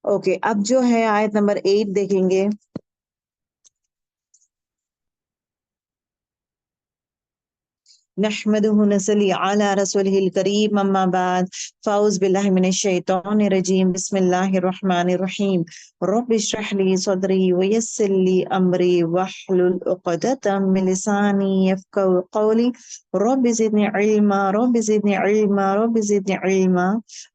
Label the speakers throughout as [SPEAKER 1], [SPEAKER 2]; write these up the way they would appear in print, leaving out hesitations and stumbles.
[SPEAKER 1] Okay, अब जो है आयत नंबर 8 देखेंगे। नहमदुहु नसल्ली अला रसूलिहिल करीम, अम्मा बाद, फ़ाऊज़ बिल्लाहि मिनश शैतानिर रजीम, बिस्मिल्लाहिर रहमानिर रहीम, रब्बि इश्रह ली सदरी व यस्सिर ली अमरी वहलुल उक़दतम मिन लिसानी यफ़क़हू क़ौली, रब्बि ज़िदनी इल्मा, रब्बि ज़िदनी इल्मा, रब्बि ज़िदनी इल्मा,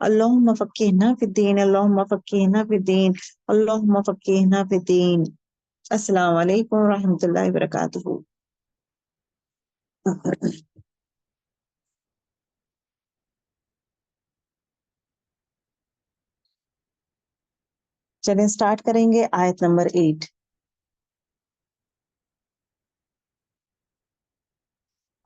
[SPEAKER 1] अल्लाहुम्मा फ़क़्क़िहना फ़िद्दीन, अल्लाहुम्मा फ़क़्क़िहना फ़िद्दीन, अल्लाहुम्मा फ़क़्क़िहना फ़िद्दीन। अस्सलामु अलैकुम व रहमतुल्लाहि व बरकातुहू। चलें स्टार्ट करेंगे आयत नंबर 8।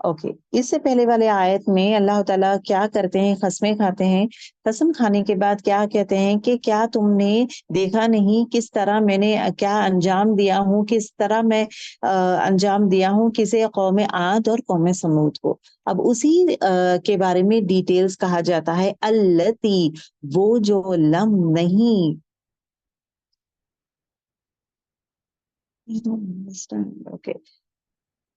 [SPEAKER 1] ओके, इससे पहले वाले आयत में अल्लाह ताला क्या करते हैं, कसमें खाते हैं। कसम खाने के बाद क्या कहते हैं कि क्या तुमने देखा नहीं किस तरह मैंने क्या अंजाम दिया हूँ, किस तरह मैं अंजाम दिया हूँ किसे, कौम आद और कौम समूद को। अब उसी के बारे में डिटेल्स कहा जाता है। अल्लती, वो जो लम नहीं, ओके,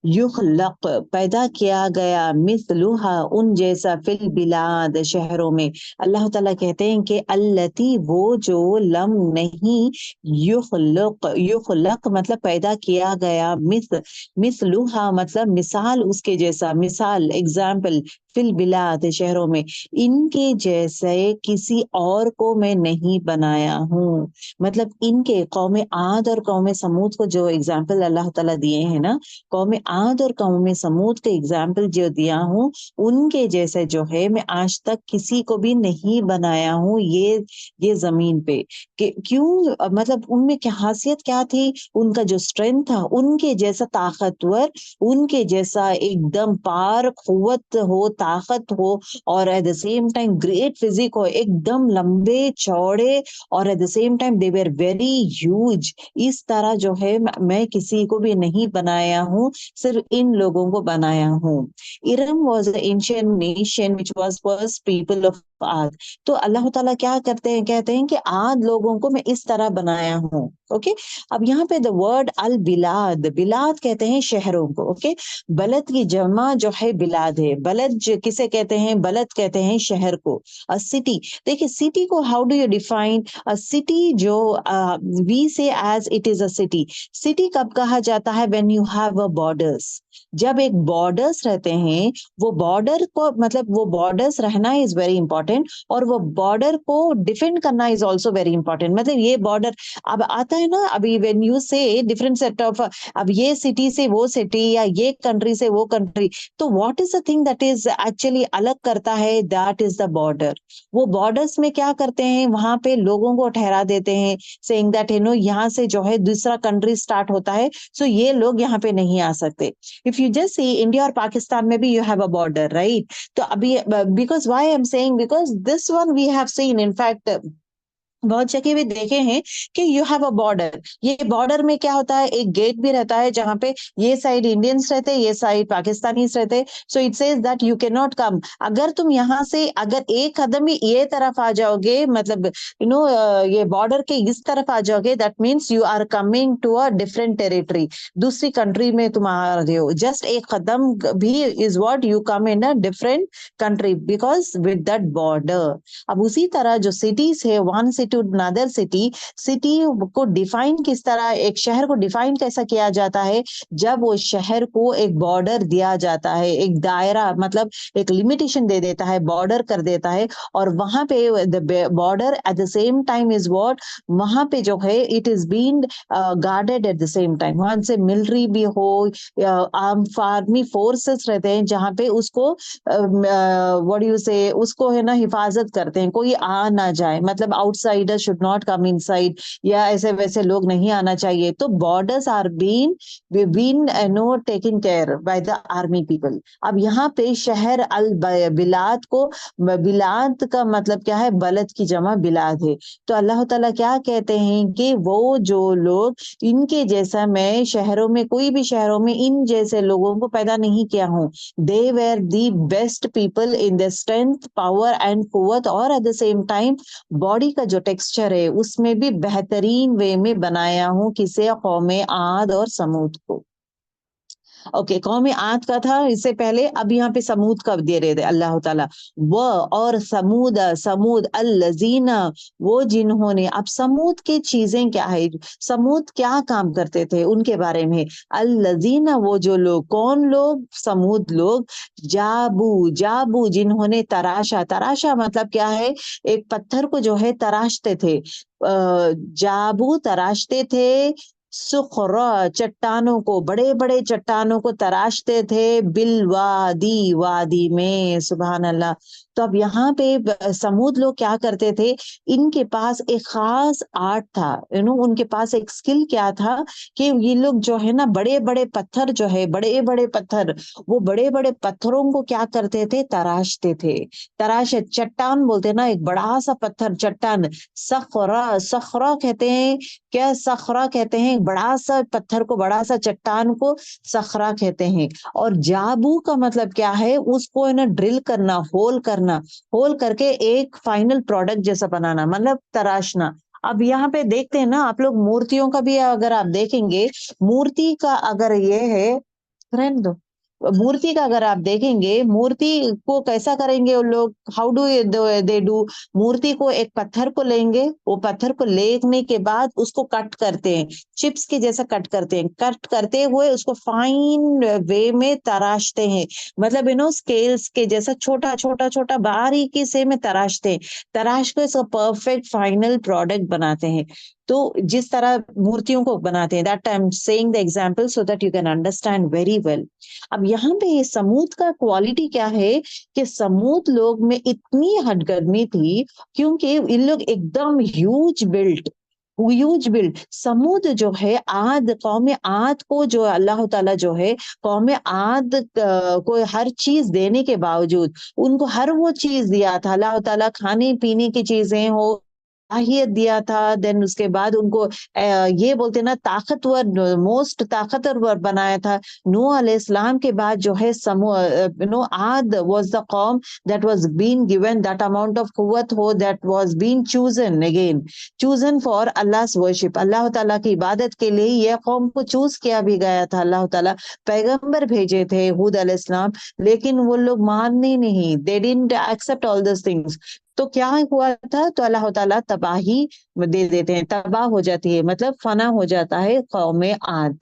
[SPEAKER 1] युखलक पैदा किया गया, मिसलुहा उन जैसा, फिल बिलाद शहरों में। अल्लाह ताला कहते हैं कि अल्लती वो जो, लम नहीं, युखलक, युखलक मतलब पैदा किया गया, मिसलुहा मतलब मिसाल उसके जैसा, मिसाल एग्जाम्पल, फिल बिलाद शहरों में, इनके जैसे किसी और को मैं नहीं बनाया हूँ। मतलब इनके कौम आद और कौम समूद को जो एग्जाम्पल अल्लाह ताला दिए हैं ना, कौम आद और कौम समूद के एग्जाम्पल जो दिया हूँ, उनके जैसे जो है मैं आज तक किसी को भी नहीं बनाया हूँ ये जमीन पे। क्यों, मतलब उनमें क्या खासियत क्या थी, उनका जो स्ट्रेंथ था, उनके जैसा ताकतवर, उनके जैसा एकदम पार कुव्वत हो, ताकत हो, और at the same time great physique हो, एकदम लंबे चौड़े, और at the same time they were very huge. इस तरह जो है मैं किसी को भी नहीं बनाया हूँ, सिर्फ इन लोगों को बनाया हूँ। Iram was a ancient nation which was first people of आद। तो अल्लाह ताला क्या करते हैं, कहते हैं कि आद लोगों को मैं इस तरह बनाया हूँ। ओके, अब यहाँ पे द वर्ड अल बिलाद, बिलाद कहते हैं शहरों को। ओके, बलद की जमा जो है बिलाद है। बलद किसे कहते हैं, बलद कहते हैं शहर को। अ सिटी, देखिए सिटी को how do you define a city, जो we say as it is a city. City कब कहा जाता है, when you have a borders, जब एक बॉर्डर्स रहते हैं, वो बॉर्डर को, मतलब वो बॉर्डर्स रहना इज वेरी इंपॉर्टेंट, और वो बॉर्डर को डिफेंड करना इज ऑल्सो वेरी इंपॉर्टेंट। मतलब ये बॉर्डर अब आता है ना, अभी व्हेन यू से डिफरेंट सेट ऑफ, अब ये सिटी से वो सिटी, या ये कंट्री से वो कंट्री, तो what is the thing that is actually अलग करता है, दैट इज द बॉर्डर। वो बॉर्डर्स में क्या करते हैं, वहां पे लोगों को ठहरा देते हैं, सेइंग दैट यहाँ से जो है दूसरा कंट्री स्टार्ट होता है, सो ये लोग यहाँ पे नहीं आ सकते। If you just see India और पाकिस्तान में भी you have a border, right? तो अभी because why I'm saying, because this one we have seen, in fact बहुत जगह भी देखे हैं कि यू हैव अ बॉर्डर। ये बॉर्डर में क्या होता है, एक गेट भी रहता है जहां पे ये साइड इंडियंस रहते हैं, ये साइड पाकिस्तानीज रहते हैं। So it says that you can not come. अगर तुम यहाँ से अगर एक कदम भी ये तरफ आ जाओगे, मतलब ये बॉर्डर के इस तरफ आ जाओगे, that means you are coming to a different territory, दूसरी कंट्री में तुम आ रहे हो। जस्ट एक कदम भी is what you come in a different country because with that border. अब उसी तरह जो सिटीज है, one city to another city, city को डिफाइन किस तरह, एक शहर को डिफाइन कैसा किया जाता है, जब वो शहर को एक बॉर्डर दिया जाता है, एक दायरा, मतलब एक लिमिटेशन दे देता है, बॉर्डर कर देता है। और वहां पे the border at the same time is what, वहां पे जो है it is been guarded at the same time. वहां से मिलिट्री भी हो, आर्मी फोर्सेस रहते हैं जहां पे उसको व्हाट यू से, उसको है ना हिफाजत करते हैं, कोई आ ना जाए, मतलब outsider should not come inside, या ऐसे वैसे लोग नहीं आना चाहिए। तो borders are been no taken care by the army people. अब यहाँ पे शहर अल बिलाद को, बिलाद का मतलब क्या है, बलद की जमा बिलाद है। तो अल्लाह ताला क्या कहते हैं कि वो जो लोग, इनके जैसा मैं शहरों में, कोई भी शहरों में इन जैसे लोगों को पैदा नहीं किया हूँ। They were the best people in the strength, power and कुव्वत, और at the same time body का जो टेक्सचर है उसमें भी बेहतरीन वे में बनाया हूँ किसे, कौमे आद और समूद को। ओके, कौम आद का था इससे पहले, अब यहाँ पे समूद का दे रहे थे अल्लाह ताला। व और समूद, समूद अल्लजीना, वो जिन्होंने, अब समूद की चीजें क्या है, समूद क्या काम करते थे उनके बारे में। अल्लजीना, वो जो लोग, कौन लोग, समूद लोग, जाबू, जाबू जिन्होंने तराशा, तराशा मतलब क्या है, एक पत्थर को जो है तराशते थे, जाबू तराशते थे, सुखरा चट्टानों को, बड़े बड़े चट्टानों को तराशते थे, बिलवादी, वादी में, सुभान अल्लाह। तो अब यहाँ पे समूद लोग क्या करते थे, इनके पास एक खास आर्ट था, उनके पास एक स्किल क्या था कि ये लोग जो है ना, बड़े बड़े पत्थर जो है, बड़े बड़े पत्थर, वो बड़े बड़े पत्थरों को क्या करते थे, तराशते थे। तराश, चट्टान बोलते हैं ना, एक बड़ा सा पत्थर, चट्टान, सखरा, सखरा कहते हैं, क्या सखरा कहते हैं, बड़ा सा पत्थर को, बड़ा सा चट्टान को सखरा कहते हैं। और जाबू का मतलब क्या है, उसको है ना ड्रिल करना, होल करना, होल करके एक फाइनल प्रोडक्ट जैसा बनाना, मतलब तराशना। अब यहाँ पे देखते हैं ना आप लोग, मूर्तियों का भी अगर आप देखेंगे, मूर्ति का अगर ये है, रहने दो, मूर्ति का अगर आप देखेंगे, मूर्ति को कैसा करेंगे वो लोग, हाउ डू दे डू, मूर्ति को, एक पत्थर को लेंगे, वो पत्थर को लेने के बाद उसको कट करते हैं, चिप्स के जैसा कट करते हैं, कट करते हुए उसको फाइन वे में तराशते हैं, मतलब स्केल्स के जैसा छोटा छोटा छोटा बारीकी से में तराशते हैं, तराश को इसका परफेक्ट फाइनल प्रोडक्ट बनाते हैं। तो जिस तरह मूर्तियों को बनाते हैं, that I am saying the example so that you can understand very well. अब यहाँ पे ये समूद का क्वालिटी क्या है कि समूद लोग में इतनी हटगर्मी थी, क्योंकि इन लोग एकदम ह्यूज बिल्ड, समूद जो है, आद, कौम आद को जो अल्लाह ताला जो है, कौम आद को हर चीज देने के बावजूद, उनको हर वो चीज दिया था अल्लाह ताला, खाने पीने की चीजें हो, साहियत दिया था, देन उसके बाद उनको ये बोलते ना, ताकतवर, मोस्ट ताकतवर बनाया था। नूह अलैहिस्सलाम के बाद जो है, आद वाज द कौम that was been given that amount of कुव्वत हो, that was been chosen again, chosen for अल्लाह's वर्शिप, अल्लाह ताला की इबादत के लिए यह कौम को चूज किया भी गया था। अल्लाह ताला पैगंबर भेजे थे, हूद अलैहिस्सलाम, लेकिन वो लोग मानने नहीं, they didn't accept all this things. तो क्या हुआ था, तो अल्लाह ताला तबाही दे देते हैं, तबाह हो जाती है, मतलब फना हो जाता है कौम आद।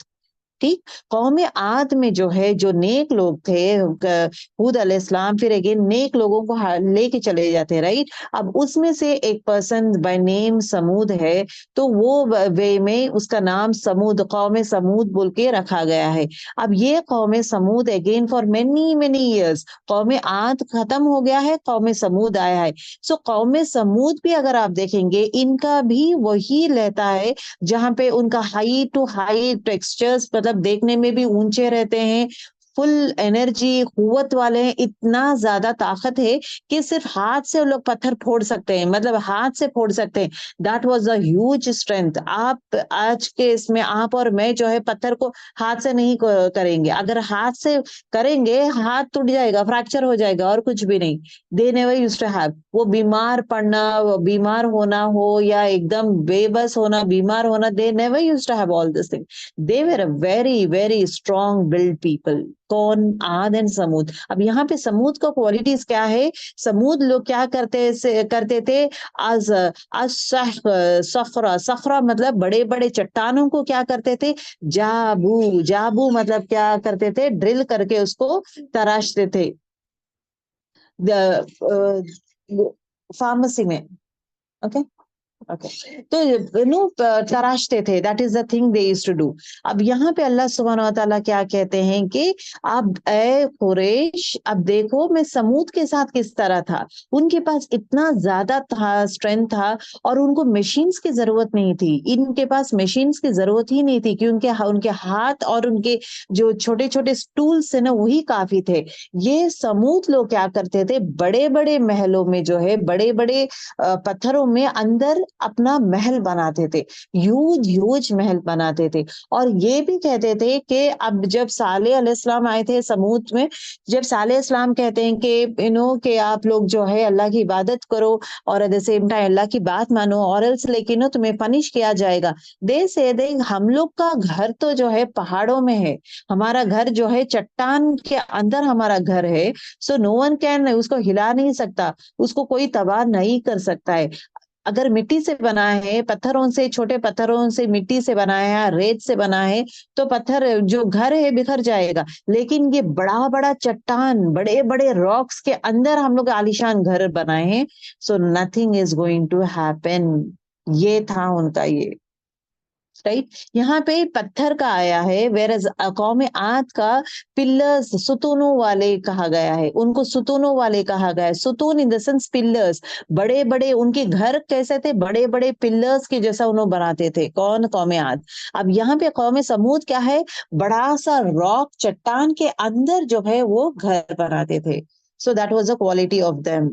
[SPEAKER 1] ठीक, कौम आद में जो है, जो नेक लोग थे, हूद अलैहिस्सलाम फिर अगेन नेक लोगों को लेके चले जाते हैं, राइट। अब उसमें से एक पर्सन बाय नेम समूद है, तो वो वे में उसका नाम समूद, कौम समूद बोल के रखा गया है। अब ये कौम समूद again for many many years, कौम आद खत्म हो गया है, कौम समूद आया है। सो कौम समूद भी अगर आप देखेंगे, इनका भी वही रहता है, जहां पे उनका हाई टू हाई टेक्सचर्स, मतलब देखने में भी ऊंचे रहते हैं, फुल एनर्जी, कुव्वत वाले हैं, इतना ज्यादा ताकत है कि सिर्फ हाथ से वो लोग पत्थर फोड़ सकते हैं, मतलब हाथ से फोड़ सकते हैं। That was a huge strength. आप आज के इसमें आप और मैं जो है, पत्थर को हाथ से नहीं करेंगे, अगर हाथ से करेंगे हाथ टूट जाएगा, फ्रैक्चर हो जाएगा, और कुछ भी नहीं। They never used to have, वो बीमार पड़ना, वो बीमार होना हो, या एकदम बेबस होना, बीमार होना, they never used to have all this thing. They were a very very strong build people, कौन, आद एंड समूद। अब यहाँ पे समूद का क्वालिटीज क्या है, समूद लोग क्या करते थे, आज आज सखरा, सखरा मतलब बड़े बड़े चट्टानों को क्या करते थे, जाबू, जाबू मतलब क्या करते थे, ड्रिल करके उसको तराशते थे, फार्मेसी में। ओके, ओके, तो तराशते थे, that is the thing they used to do. अब यहाँ पे अल्लाह सुब्हानहू व तआला क्या कहते हैं कि अब ए कुरैश, अब देखो मैं समूद के साथ किस तरह था, उनके पास इतना ज्यादा था, स्ट्रेंथ था, और उनको मशीन्स की जरूरत नहीं थी, इनके पास मशीन्स की जरूरत ही नहीं थी, क्योंकि उनके हाथ और उनके जो छोटे छोटे टूल्स है ना, वही काफी थे। ये समूद लोग क्या करते थे, बड़े बड़े महलों में जो है, बड़े बड़े पत्थरों में अंदर अपना महल बनाते थे, ह्यूज ह्यूज महल बनाते थे। और ये भी कहते थे कि अब जब सालेह अलैहिस्सलाम आए थे समूद में, जब सालेह अलैहिस्सलाम कहते हैं कि कि आप लोग जो है अल्लाह की इबादत करो और एट द सेम टाइम अल्लाह की बात मानो, और एल्स लेकिन तुम्हें पनिश किया जाएगा। दे हम लोग का घर तो जो है पहाड़ों में है, हमारा घर जो है चट्टान के अंदर हमारा घर है, सो नो वन कैन, उसको हिला नहीं सकता, उसको कोई तबाह नहीं कर सकता है। अगर मिट्टी से बना है, पत्थरों से, छोटे पत्थरों से, मिट्टी से बना है, रेत से बना है, तो पत्थर जो घर है बिखर जाएगा। लेकिन ये बड़ा बड़ा चट्टान, बड़े बड़े रॉक्स के अंदर हम लोग आलीशान घर बनाए हैं, so nothing is going to happen. ये था उनका ये, राइट। यहाँ पे पत्थर का आया है, वेरज कौम आद का पिल्लर्स, सुतूनों वाले कहा गया है, उनको सुतूनों वाले कहा गया है। सुतून इन द सेंस पिल्लर्स, बड़े बड़े उनके घर कैसे थे, बड़े बड़े पिल्लर्स के जैसा उन्होंने बनाते थे। कौन? कौम आद। अब यहाँ पे कौम समूद क्या है, बड़ा सा रॉक, चट्टान के अंदर जो है वो घर बनाते थे। So that was the quality of them.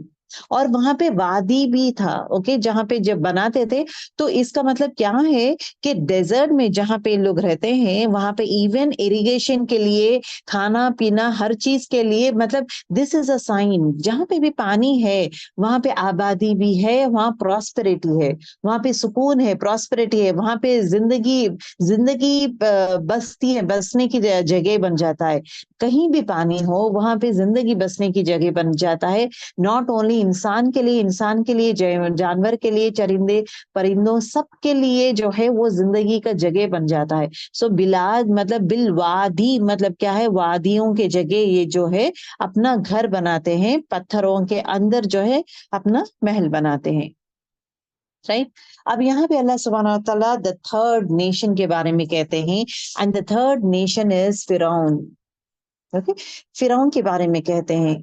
[SPEAKER 1] और वहां पे वादी भी था, ओके, जहां पे जब बनाते थे, तो इसका मतलब क्या है कि डेजर्ट में जहां पे लोग रहते हैं, वहां पे इवन इरिगेशन के लिए, खाना पीना, हर चीज के लिए, मतलब दिस इज अ साइन, जहां पे भी पानी है वहां पे आबादी भी है, वहां प्रॉस्पेरिटी है, वहां पे सुकून है, प्रॉस्पेरिटी है, वहां पे जिंदगी, जिंदगी बसती है, बसने की जगह बन जाता है। कहीं भी पानी हो वहां पे जिंदगी बसने की जगह बन जाता है। नॉट ओनली इंसान के लिए, इंसान के लिए, जानवर के लिए, चरिंदे परिंदों, सबके लिए जो है वो जिंदगी का जगह बन जाता है। सो बिलाद मतलब बिलवादी, मतलब क्या है, वादियों के जगह ये जो है अपना घर बनाते हैं, पत्थरों के अंदर जो है अपना महल बनाते हैं, राइट। अब यहाँ पे अल्लाह सुब्हानहू व तआला द थर्ड नेशन के बारे में कहते हैं, and the third nation is फिरौन। ओके, फिरौन के बारे में कहते हैं।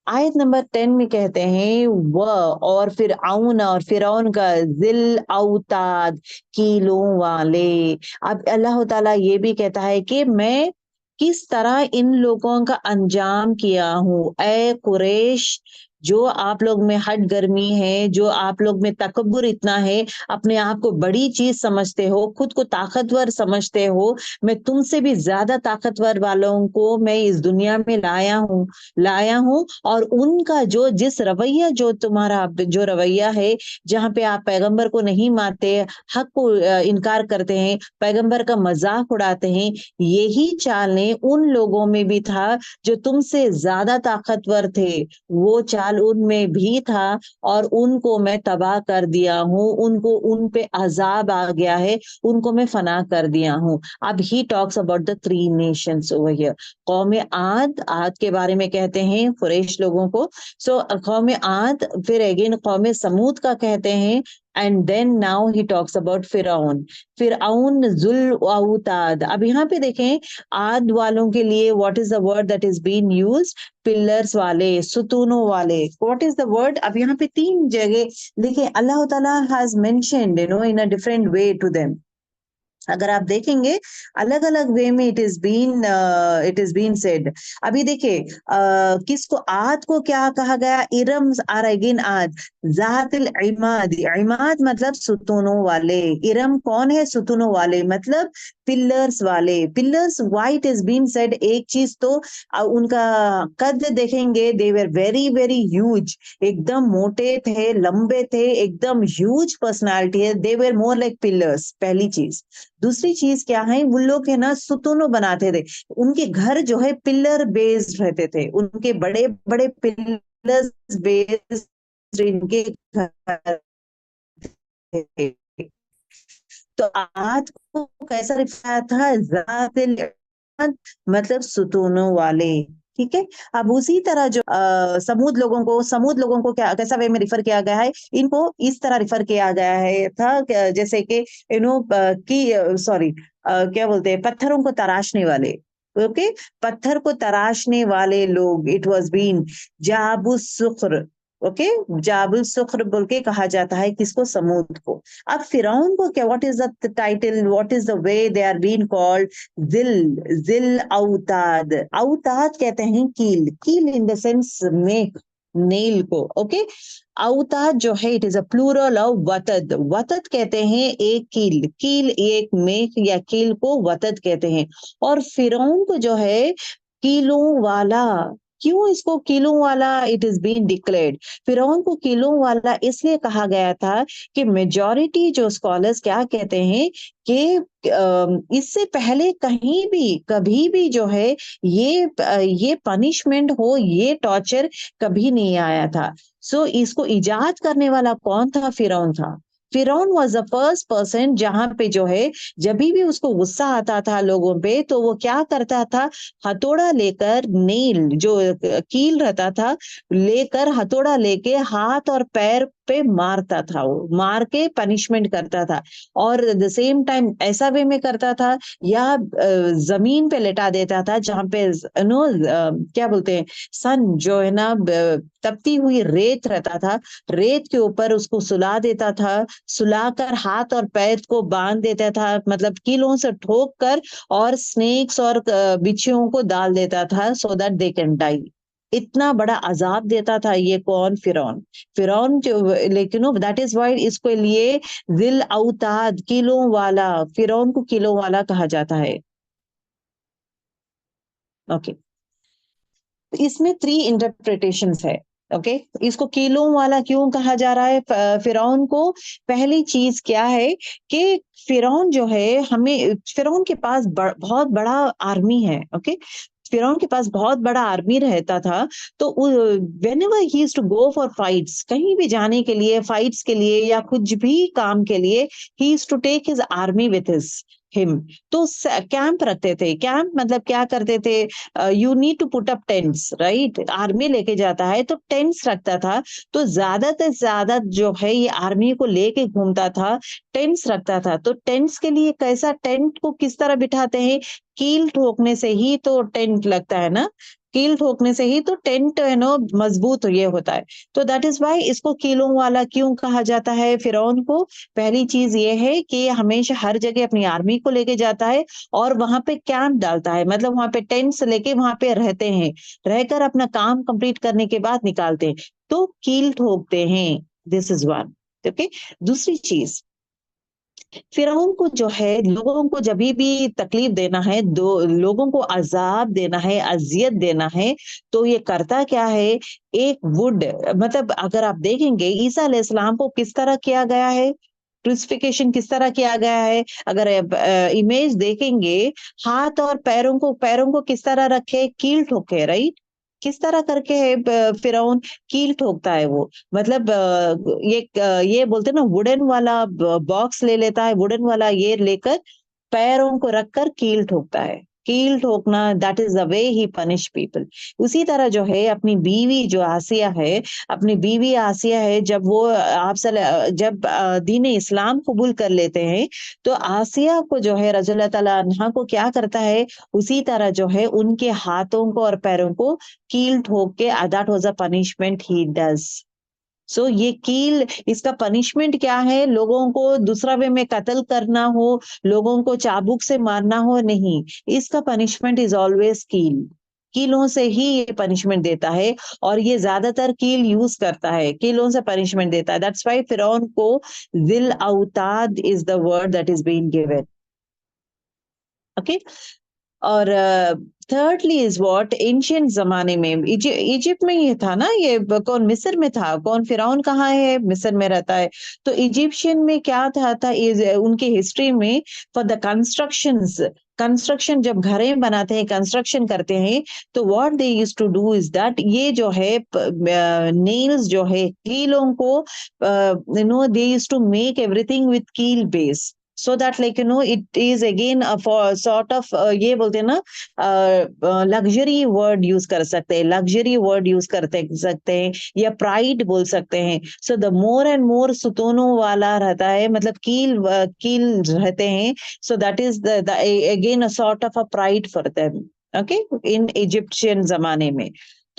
[SPEAKER 1] आयत नंबर 10 में कहते हैं वह, और फिर आउन, और फिरौन का जिल औताद, कीलों वाले। अब अल्लाह ताला ये भी कहता है कि मैं किस तरह इन लोगों का अंजाम किया हूं, ए कुरैश, जो आप लोग में हट गर्मी है, जो आप लोग में तकब्बुर इतना है, अपने आप को बड़ी चीज समझते हो, खुद को ताकतवर समझते हो, मैं तुमसे भी ज्यादा ताकतवर वालों को मैं इस दुनिया में लाया हूं। और उनका जो जिस रवैया, जो तुम्हारा जो रवैया है, जहां पे आप पैगंबर को नहीं मानते, हक को इनकार करते हैं, पैगंबर का मजाक उड़ाते हैं, यही चालें उन लोगों में भी था जो तुमसे ज्यादा ताकतवर थे, वो चाल उनमें भी था, और उनको मैं तबाह कर दिया हूं, उनको, उन पे अजाब आ गया है, उनको मैं फना कर दिया हूं। अब ही talks about the three Nations over here. कौम आद, आद के बारे में कहते हैं कुरैश लोगों को। सो कौम आद, फिर अगेन कौम समूद का कहते हैं, and then now he talks about फिरौन। फिरौन जुल औताद। अब यहाँ पे देखें, आद वालों के लिए what is the word that is been used, pillars वाले, सुतूनों वाले। What is the word? अब यहाँ पे 3 जगह देखिए अल्लाह ताला has mentioned in a different way to them. अगर आप देखेंगे अलग अलग वे में इट इज बीन सेड। अभी देखिए किसको, आद को क्या कहा गया, इरम, आर अगेन आद, जातिल इमाद, इमाद मतलब सुतूनों वाले, इरम कौन है, सुतूनों वाले, मतलब पिलर्स वाले। Pillars white is been said. एक चीज तो उनका कद देखेंगे, they were very very huge, एकदम मोटे थे, लंबे थे, एकदम ह्यूज पर्सनालिटी है, दे वर मोर लाइक पिलर्स, पहली चीज। दूसरी चीज क्या है, वो लोग है ना सुतूनों बनाते थे, उनके घर जो है पिलर बेस्ड रहते थे, उनके बड़े बड़े पिलर्स बेस्ड इनके घर थे। तो आज को कैसा लिखा था, जातिल इमाद, मतलब सुतूनों वाले। ठीक है। अब उसी तरह जो समूद लोगों को क्या, कैसा वे में रिफर किया गया है, इनको इस तरह रिफर किया गया है था जैसे कि की सॉरी, क्या बोलते हैं, पत्थरों को तराशने वाले। ओके, पत्थर को तराशने वाले लोग, इट वाज बीन जाबुस सुख्र। ओके, जाबुल सुख्र बोल के कहा जाता है किसको, समूद को। अब फिरौन को क्या, what is the title, what is the way they are been called, जिल, जिल औताद। औताद कहते हैं कील, कील in the sense make, nail को। ओके, अवताद जो है it is a plural of वतद। वतद कहते हैं एक कील, कील एक मेख या कील को वतद कहते हैं। और फिरौन को जो है कीलों वाला, क्यों इसको कीलों वाला इट इज बीन डिक्लेयर्ड? फिरौन को कीलों वाला इसलिए कहा गया था कि मेजॉरिटी जो स्कॉलर्स क्या कहते हैं कि इससे पहले कहीं भी कभी भी जो है ये पनिशमेंट हो, ये टॉर्चर कभी नहीं आया था। सो इसको इजाद करने वाला कौन था? फिरौन था। फिरौन वॉज द फर्स्ट पर्सन जहां पे जो है जब भी उसको गुस्सा आता था लोगों पे तो वो क्या करता था, हथौड़ा लेकर, नेल जो कील रहता था लेकर, हथौड़ा लेके हाथ और पैर पे मारता था, वो मार के पनिशमेंट करता था। और द सेम टाइम ऐसा वे में करता था या जमीन पे लेटा देता था जहां पे नो क्या बोलते हैं, सन जो है ना तपती हुई रेत रहता था, रेत के ऊपर उसको सुला देता था, सुलाकर हाथ और पैर को बांध देता था, मतलब कीलों से ठोक कर, और स्नेक्स और बिच्छुओं को डाल देता था so that they can die. इतना बड़ा अजाब देता था ये कौन? फिरौन। फिरौन जो, लेकिन दैट इज वाई इसके लिए जिल औताद, किलों वाला, फिरौन को किलों वाला कहा जाता है। ओके, इसमें 3 इंटरप्रिटेशंस है। ओके, इसको किलों वाला क्यों कहा जा रहा है फिरौन को? पहली चीज क्या है कि फिरौन जो है, हमें फिरौन के पास बहुत बड़ा आर्मी है। ओके, फिरौन के पास बहुत बड़ा आर्मी रहता था। तो whenever he used to go for fights, कहीं भी जाने के लिए, फाइट्स के लिए या कुछ भी काम के लिए, he used to take his army with him. तो कैंप रखते थे। कैंप मतलब क्या करते थे? You need to put up tents, right? Army लेके जाता है तो टेंट्स रखता था। तो ज्यादा से ज्यादा जो है ये आर्मी को लेके घूमता था, टेंट्स रखता था। तो टेंट्स के लिए कैसा, टेंट को किस तरह बिठाते हैं? कील ठोकने से ही तो टेंट लगता है ना, कील ठोकने से ही तो टेंट है ना मजबूत ये होता है। तो दैट इज वाई इसको कीलों वाला क्यों कहा जाता है फिरौन को? पहली चीज ये है कि हमेशा हर जगह अपनी आर्मी को लेके जाता है और वहां पे कैंप डालता है, मतलब वहां पे टेंट्स लेके वहां पे रहते हैं, रहकर अपना काम कंप्लीट करने के बाद निकालते हैं, तो कील ठोकते हैं। This is one. ओके, दूसरी चीज, फिरौन को जो है लोगों को जब भी तकलीफ देना है, दो लोगों को अजाब देना है, अजियत देना है, तो ये करता क्या है? एक वुड, मतलब अगर आप देखेंगे ईसा अलैहिस्सलाम को किस तरह किया गया है, क्रूसिफिकेशन किस तरह किया गया है, अगर इमेज देखेंगे, हाथ और पैरों को किस तरह रखे? कील ठोके, राइट? किस तरह करके है फिरौन कील ठोकता है वो, मतलब ये बोलते हैं ना, वुडन वाला बॉक्स ले लेता है, वुडन वाला ये लेकर पैरों को रखकर कील ठोकता है। कील ठोकना, that is the way he punish people. उसी तरह जो है अपनी बीवी जो आसिया है, अपनी बीवी आसिया है, जब वो जब दीन इस्लाम कबूल कर लेते हैं, तो आसिया को जो है रज़ी अल्लाह ताला अन्हा को क्या करता है? उसी तरह जो है उनके हाथों को और पैरों को कील ठोक के, that was a punishment he does. So ये कील, इसका पनिशमेंट क्या है? लोगों को दूसरा वे में कत्ल करना हो, लोगों को चाबुक से मारना हो, नहीं, इसका पनिशमेंट इज ऑलवेज कील। कीलों से ही ये पनिशमेंट देता है, और ये ज्यादातर कील यूज करता है, कीलों से पनिशमेंट देता है। दैट्स व्हाई फिरौन को जिल औताद is the word that is being given. Okay, और थर्डली इज व्हाट, एंशियंट जमाने में इजिप्ट में ये था ना, ये कौन मिस्र में था? कौन फिरौन कहाँ है? मिस्र में रहता है। तो इजिप्शियन में क्या था इज उनके हिस्ट्री में, फॉर द कंस्ट्रक्शंस, कंस्ट्रक्शन जब घरें बनाते हैं, कंस्ट्रक्शन करते हैं, तो what they used to do is that, ये जो है नेल्स जो है कीलों को, they used to make everything with कील base, so that like it is again for sort of ये बोलते हैं ना, लग्जरी वर्ड यूज कर सकते हैं, लग्जरी वर्ड यूज करते सकते हैं, या प्राइड बोल सकते हैं। So the more and more सुतोनों वाला रहता है, मतलब कील रहते हैं, सो that is the again a sort of a pride for them. Okay, in Egyptian जमाने में।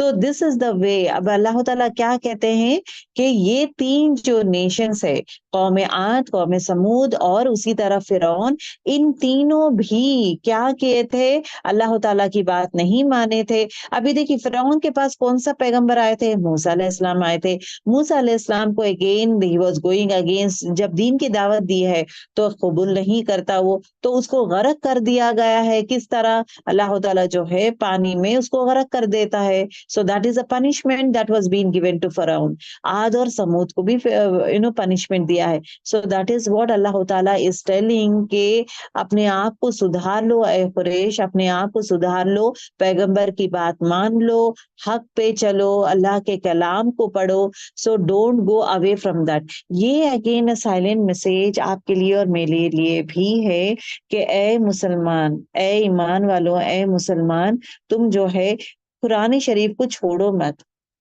[SPEAKER 1] तो दिस इज द वे। अब अल्लाह ताला क्या कहते हैं कि ये 3 जो नेशंस है, कौम आद, कौम समूद और उसी तरह फिरौन, इन तीनों भी क्या किए थे? अल्लाह ताला की बात नहीं माने थे। अभी देखिए फिरौन के पास कौन सा पैगंबर आए थे? मूसा अलैहिस्सलाम आए थे। मूसा अलैहिस्सलाम को again he was going against, जब दीन की दावत दी है तो कबूल नहीं करता वो, तो उसको गर्क कर दिया गया है। किस तरह? अल्लाह ताला जो है पानी में उसको गर्क कर देता है। So that is a punishment that was been given to फिरौन। आद और समूद को भी पनिशमेंट दिया है। सो दैट इज व्हाट अल्लाह ताला इज टेलिंग के अपने आप को सुधार लो ए कुरैश, अपने आप को सुधार लो, पैगंबर की बात मान लो, हक पे चलो, अल्लाह के कलाम को पढ़ो। So don't go away from that. ये अगेन अ साइलेंट मैसेज आपके लिए और मेरे लिए भी है कि ए मुसलमान, ए ईमान वालों, ए मुसलमान, तुम जो है कुरान शरीफ को छोड़ो मत,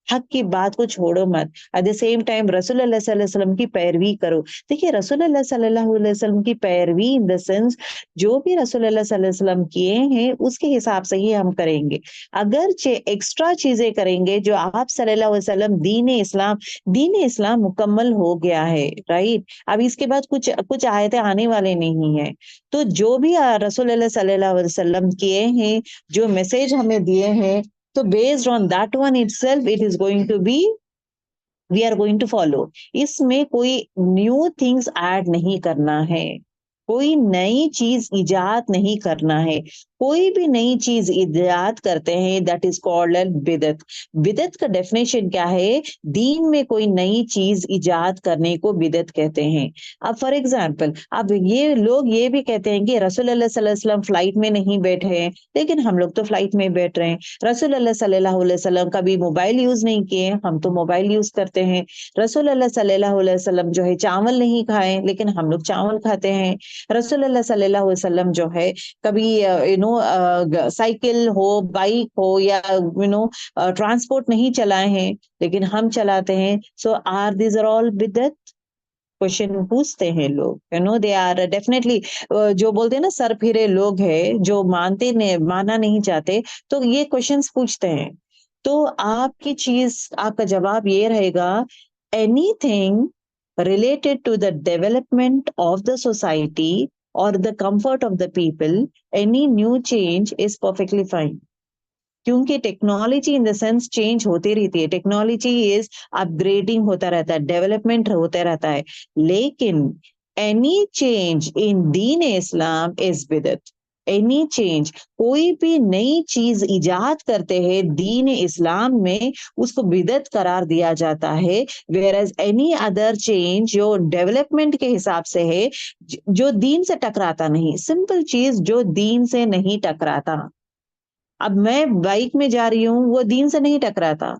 [SPEAKER 1] हक की बात को छोड़ो मत। एट द सेम टाइम रसूल अल्लाह सल्लल्लाहु अलैहि वसल्लम की पैरवी करो। देखिए रसूल अल्लाह सल्लल्लाहु अलैहि वसल्लम की पैरवी इन द सेंस, जो भी रसूल अल्लाह सल्लल्लाहु अलैहि वसल्लम किए हैं उसके हिसाब से ही हम करेंगे। अगर एक्स्ट्रा चीजें करेंगे जो आप सल्लल्लाहु अलैहि वसल्लम, दीन इस्लाम मुकम्मल हो गया है, राइट? अब इसके बाद कुछ कुछ आयतें आने वाले नहीं है। तो जो भी रसूल अल्लाह सल्लल्लाहु अलैहि वसल्लम किए हैं, जो मैसेज हमें दिए हैं, तो based on that one itself it is going to be, we are going to follow. इसमें कोई न्यू थिंग्स ऐड नहीं करना है, कोई नई चीज इजाद नहीं करना है। कोई भी नई चीज इजाद करते हैं दैट इज कॉल्ड एन बिदत। बिदत का डेफिनेशन क्या है? दीन में कोई नई चीज इजाद करने को बिदत कहते हैं। अब फॉर एग्जाम्पल, अब ये लोग ये भी कहते हैं कि रसूल अल्लाह सल्लल्लाहु अलैहि वसल्लम फ्लाइट में नहीं बैठे हैं, लेकिन हम लोग तो फ्लाइट में बैठ रहे हैं। रसूल अल्लाह सल्लल्लाहु अलैहि वसल्लम कभी मोबाइल यूज नहीं किए, हम तो मोबाइल यूज करते हैं। रसूल अल्लाह सल्लल्लाहु अलैहि वसल्लम जो है चावल नहीं खाए, लेकिन हम लोग चावल खाते हैं। रसूल अल्लाह सल्लल्लाहु अलैहि वसल्लम जो है कभी साइकिल हो, बाइक हो या ट्रांसपोर्ट नहीं चलाए हैं, लेकिन हम चलाते हैं। So are these are all बिदअत? क्वेश्चन पूछते हैं लोग, दे आर डेफिनेटली, जो बोलते हैं ना सर फिरे लोग हैं जो मानना नहीं चाहते, तो ये क्वेश्चंस पूछते हैं। तो आपकी चीज, आपका जवाब ये रहेगा, anything related to the development of the society or the comfort of the people, any new change is perfectly fine. क्योंकि technology in the sense change होती रहती है, टेक्नोलॉजी इज अपग्रेडिंग होता रहता है, डेवलपमेंट होता रहता है, लेकिन any change in Deen Islam is बिदअत। Any change, कोई भी नई चीज इजाद करते हैं दीन इस्लाम में, उसको बिदअत करार दिया जाता है। Whereas any other change जो डेवलपमेंट के हिसाब से है, जो दीन से टकराता नहीं, सिंपल चीज जो दीन से नहीं टकराता। अब मैं बाइक में जा रही हूँ, वो दीन से नहीं टकराता,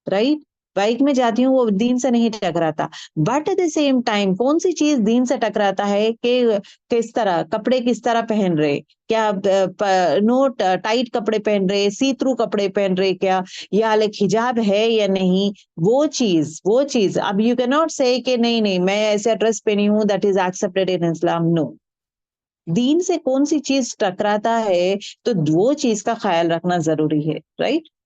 [SPEAKER 1] राइट? बाइक में जाती हूँ, वो दीन से नहीं टकराता। But at the same time कौन सी चीज दीन से टकराता है कि किस तरह कपड़े, किस तरह पहन रहे, क्या नो टाइट कपड़े पहन रहे, सी थ्रू कपड़े पहन रहे क्या, या लाइक हिजाब है या नहीं, वो चीज अब यू कैन नॉट से कि नहीं नहीं मैं ऐसा ड्रेस पहनी हूँ that is accepted in Islam. No, दीन से कौन सी चीज टकराता है तो वो चीज का ख्याल रखना जरूरी है, राइट?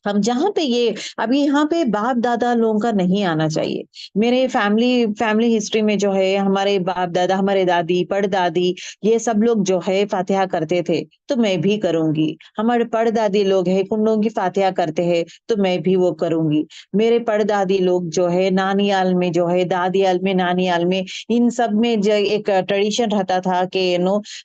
[SPEAKER 1] हम जहाँ पे ये, अभी यहाँ पे बाप दादा लोगों का नहीं आना चाहिए। मेरे फैमिली हिस्ट्री में जो है हमारे बाप दादा, हमारे दादी, पड़दादी, ये सब लोग जो है फातिहा करते थे, तो मैं भी करूंगी। हमारे पड़दादी लोग हैं, उन लोगों की फातिहा करते हैं, तो मैं भी वो करूंगी। मेरे पड़दादी लोग जो है नानियाल में जो है, दादियाल में, नानियाल में, इन सब में जो एक ट्रेडिशन रहता था कि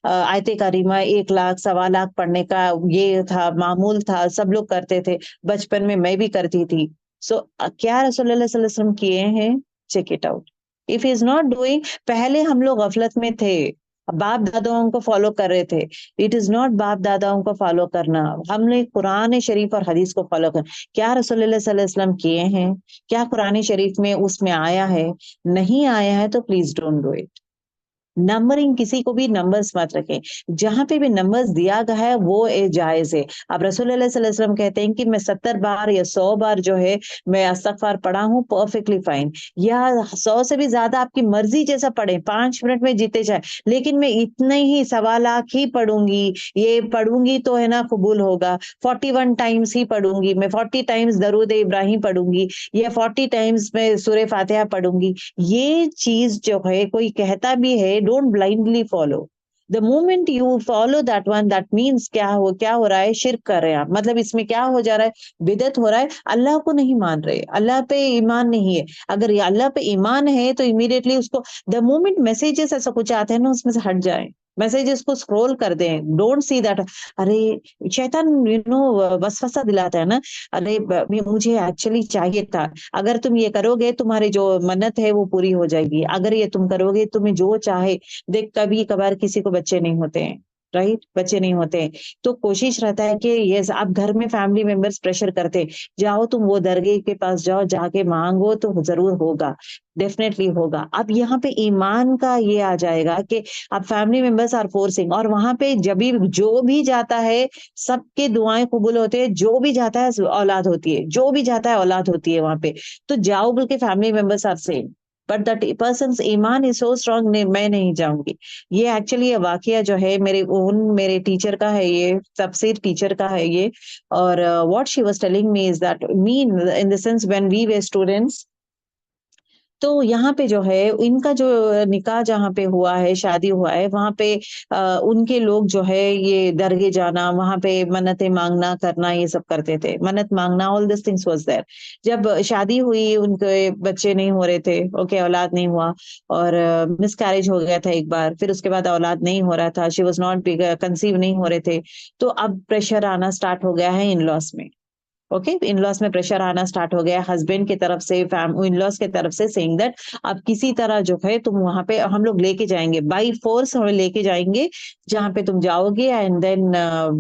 [SPEAKER 1] आयते करीमा 1 लाख, 1.25 लाख पढ़ने का ये था, मामूल था, सब लोग करते थे। बचपन में मैं भी करती थी। सो क्या रसूल अल्लाह सल्लल्लाहु अलैहि वसल्लम किए हैं? Check it out. If is not doing, पहले हम लोग गफलत में थे, बाप दादाओं को फॉलो कर रहे थे। इट इज नॉट बाप दादाओं को फॉलो करना, हमने कुरान शरीफ और हदीस को फॉलो करना। क्या रसूल अल्लाह सल्लल्लाहु अलैहि वसल्लम किए हैं? क्या कुरान शरीफ में उसमें आया है? नहीं आया है तो please don't do it. Numbering किसी को भी नंबर्स मत रखें। जहाँ पे भी नंबर्स दिया गया है वो जायज़ है। अब रसूल अल्लाह सल्लल्लाहु अलैहि वसल्लम कहते हैं कि मैं 70 बार या 100 बार जो है मैं इस्तग़फ़ार पढ़ा हूँ, परफेक्टली फाइन। या 100 से भी ज़्यादा आपकी मर्ज़ी जैसा पढ़ें, 5 मिनट में जितने चाहे, लेकिन मैं इतने ही सवा लाख ही पढ़ूँगी, ये पढ़ूँगी तो है ना कबूल होगा। 41 टाइम्स ही पढ़ूँगी, मैं 40 टाइम्स दरूद इब्राहिम पढ़ूँगी या 40 टाइम्स मैं सूरह फ़ातिहा पढ़ूँगी। ये चीज़ जो है कोई कहता भी है, don't blindly follow. The moment you follow that one, that means क्या हो रहा है, शिर्क कर रहे हैं आप। मतलब इसमें क्या हो जा रहा है, बिदअत हो रहा है, अल्लाह को नहीं मान रहे, अल्लाह पे ईमान नहीं है। अगर ये अल्लाह पे ईमान है तो इमीडिएटली उसको, द मोमेंट मैसेजेस ऐसा कुछ आते हैं ना, उसमें से हट जाएँ। मैसेजेस को स्क्रॉल कर दें, डोंट सी दैट। अरे शैतान वसवसा दिलाता है ना, अरे मुझे एक्चुअली चाहिए था, अगर तुम ये करोगे तुम्हारी जो मन्नत है वो पूरी हो जाएगी, अगर ये तुम करोगे तुम्हें जो चाहे। देख कभी कभार किसी को बच्चे नहीं होते हैं, राइट, बच्चे नहीं होते हैं, तो कोशिश रहता है कि ये आप घर में फैमिली मेंबर्स प्रेशर करते हैं, जाओ तुम वो दरगाह के पास जाओ, जाके मांगो तो जरूर होगा, डेफिनेटली होगा। अब यहाँ पे ईमान का ये आ जाएगा कि अब फैमिली मेंबर्स आर फोर्सिंग, और वहां पे जब भी जो भी जाता है सबके दुआएं कबूल होते हैं, जो भी जाता है औलाद होती है, जो भी जाता है औलाद होती है वहां पे। तो जाओ बोल के family members are same, but that person ईमान इज सो स्ट्रांग, मैं नहीं जाऊंगी। ये एक्चुअली ये वाकया जो है मेरे टीचर का है, ये तफसीर टीचर का है ये। और what she was telling me is that mean in the sense when we were students, तो यहाँ पे जो है इनका जो निकाह जहाँ पे हुआ है, शादी हुआ है, वहाँ पे उनके लोग जो है ये दरगाह जाना, वहाँ पे मन्नतें मांगना करना, ये सब करते थे, मन्नत मांगना, all this things was there. जब शादी हुई उनके बच्चे नहीं हो रहे थे, ओके, औलाद नहीं हुआ, और मिसकैरेज हो गया था एक बार, फिर उसके बाद औलाद नहीं हो रहा था, शी वाज नॉट कंसीव नहीं हो रहे थे। तो अब प्रेशर आना स्टार्ट हो गया है इन लॉस में। ओके, इन लॉस में प्रेशर आना स्टार्ट हो गया हस्बैंड की तरफ से, इन लॉस की तरफ से, सेइंग दैट अब किसी तरह जो है तुम वहां पे हम लोग लेके जाएंगे, बाई फोर्स हमें लेके जाएंगे जहां पे तुम जाओगे, एंड देन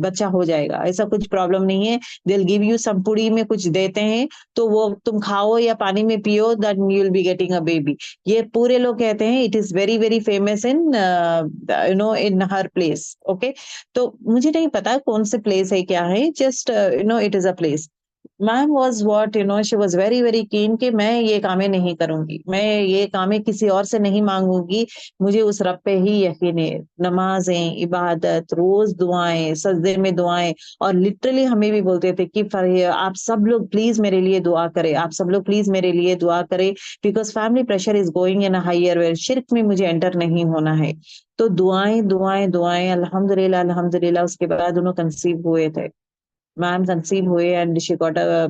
[SPEAKER 1] बच्चा हो जाएगा, ऐसा कुछ प्रॉब्लम नहीं है। They will give you some, पुड़ी में कुछ देते हैं, तो वो तुम खाओ या पानी में पियो, that you will be getting a baby. ये पूरे लोग कहते हैं, it is very very famous in in her place. Okay, तो मुझे नहीं पता कौन से प्लेस है क्या है, just it is a place. Ma'am was what, she was very very keen कि मैं ये कामें नहीं करूंगी, मैं ये कामें किसी और से नहीं मांगूंगी, मुझे उस रब पे ही यकीन है। नमाजें, इबादत, रोज दुआएं, सजदे में दुआएं, और लिटरली हमें भी बोलते थे कि आप सब लोग प्लीज मेरे लिए दुआ करें, आप सब लोग प्लीज मेरे लिए दुआ करें, because family pressure is going in higher where, शिर्क में मुझे एंटर नहीं होना है। तो दुआएं दुआएं दुआएं, अल्हम्दुलिल्लाह अल्हम्दुलिल्लाह, उसके बाद उन्होंने कंसीव हुए थे, मैम कंसीव हुए, and she got a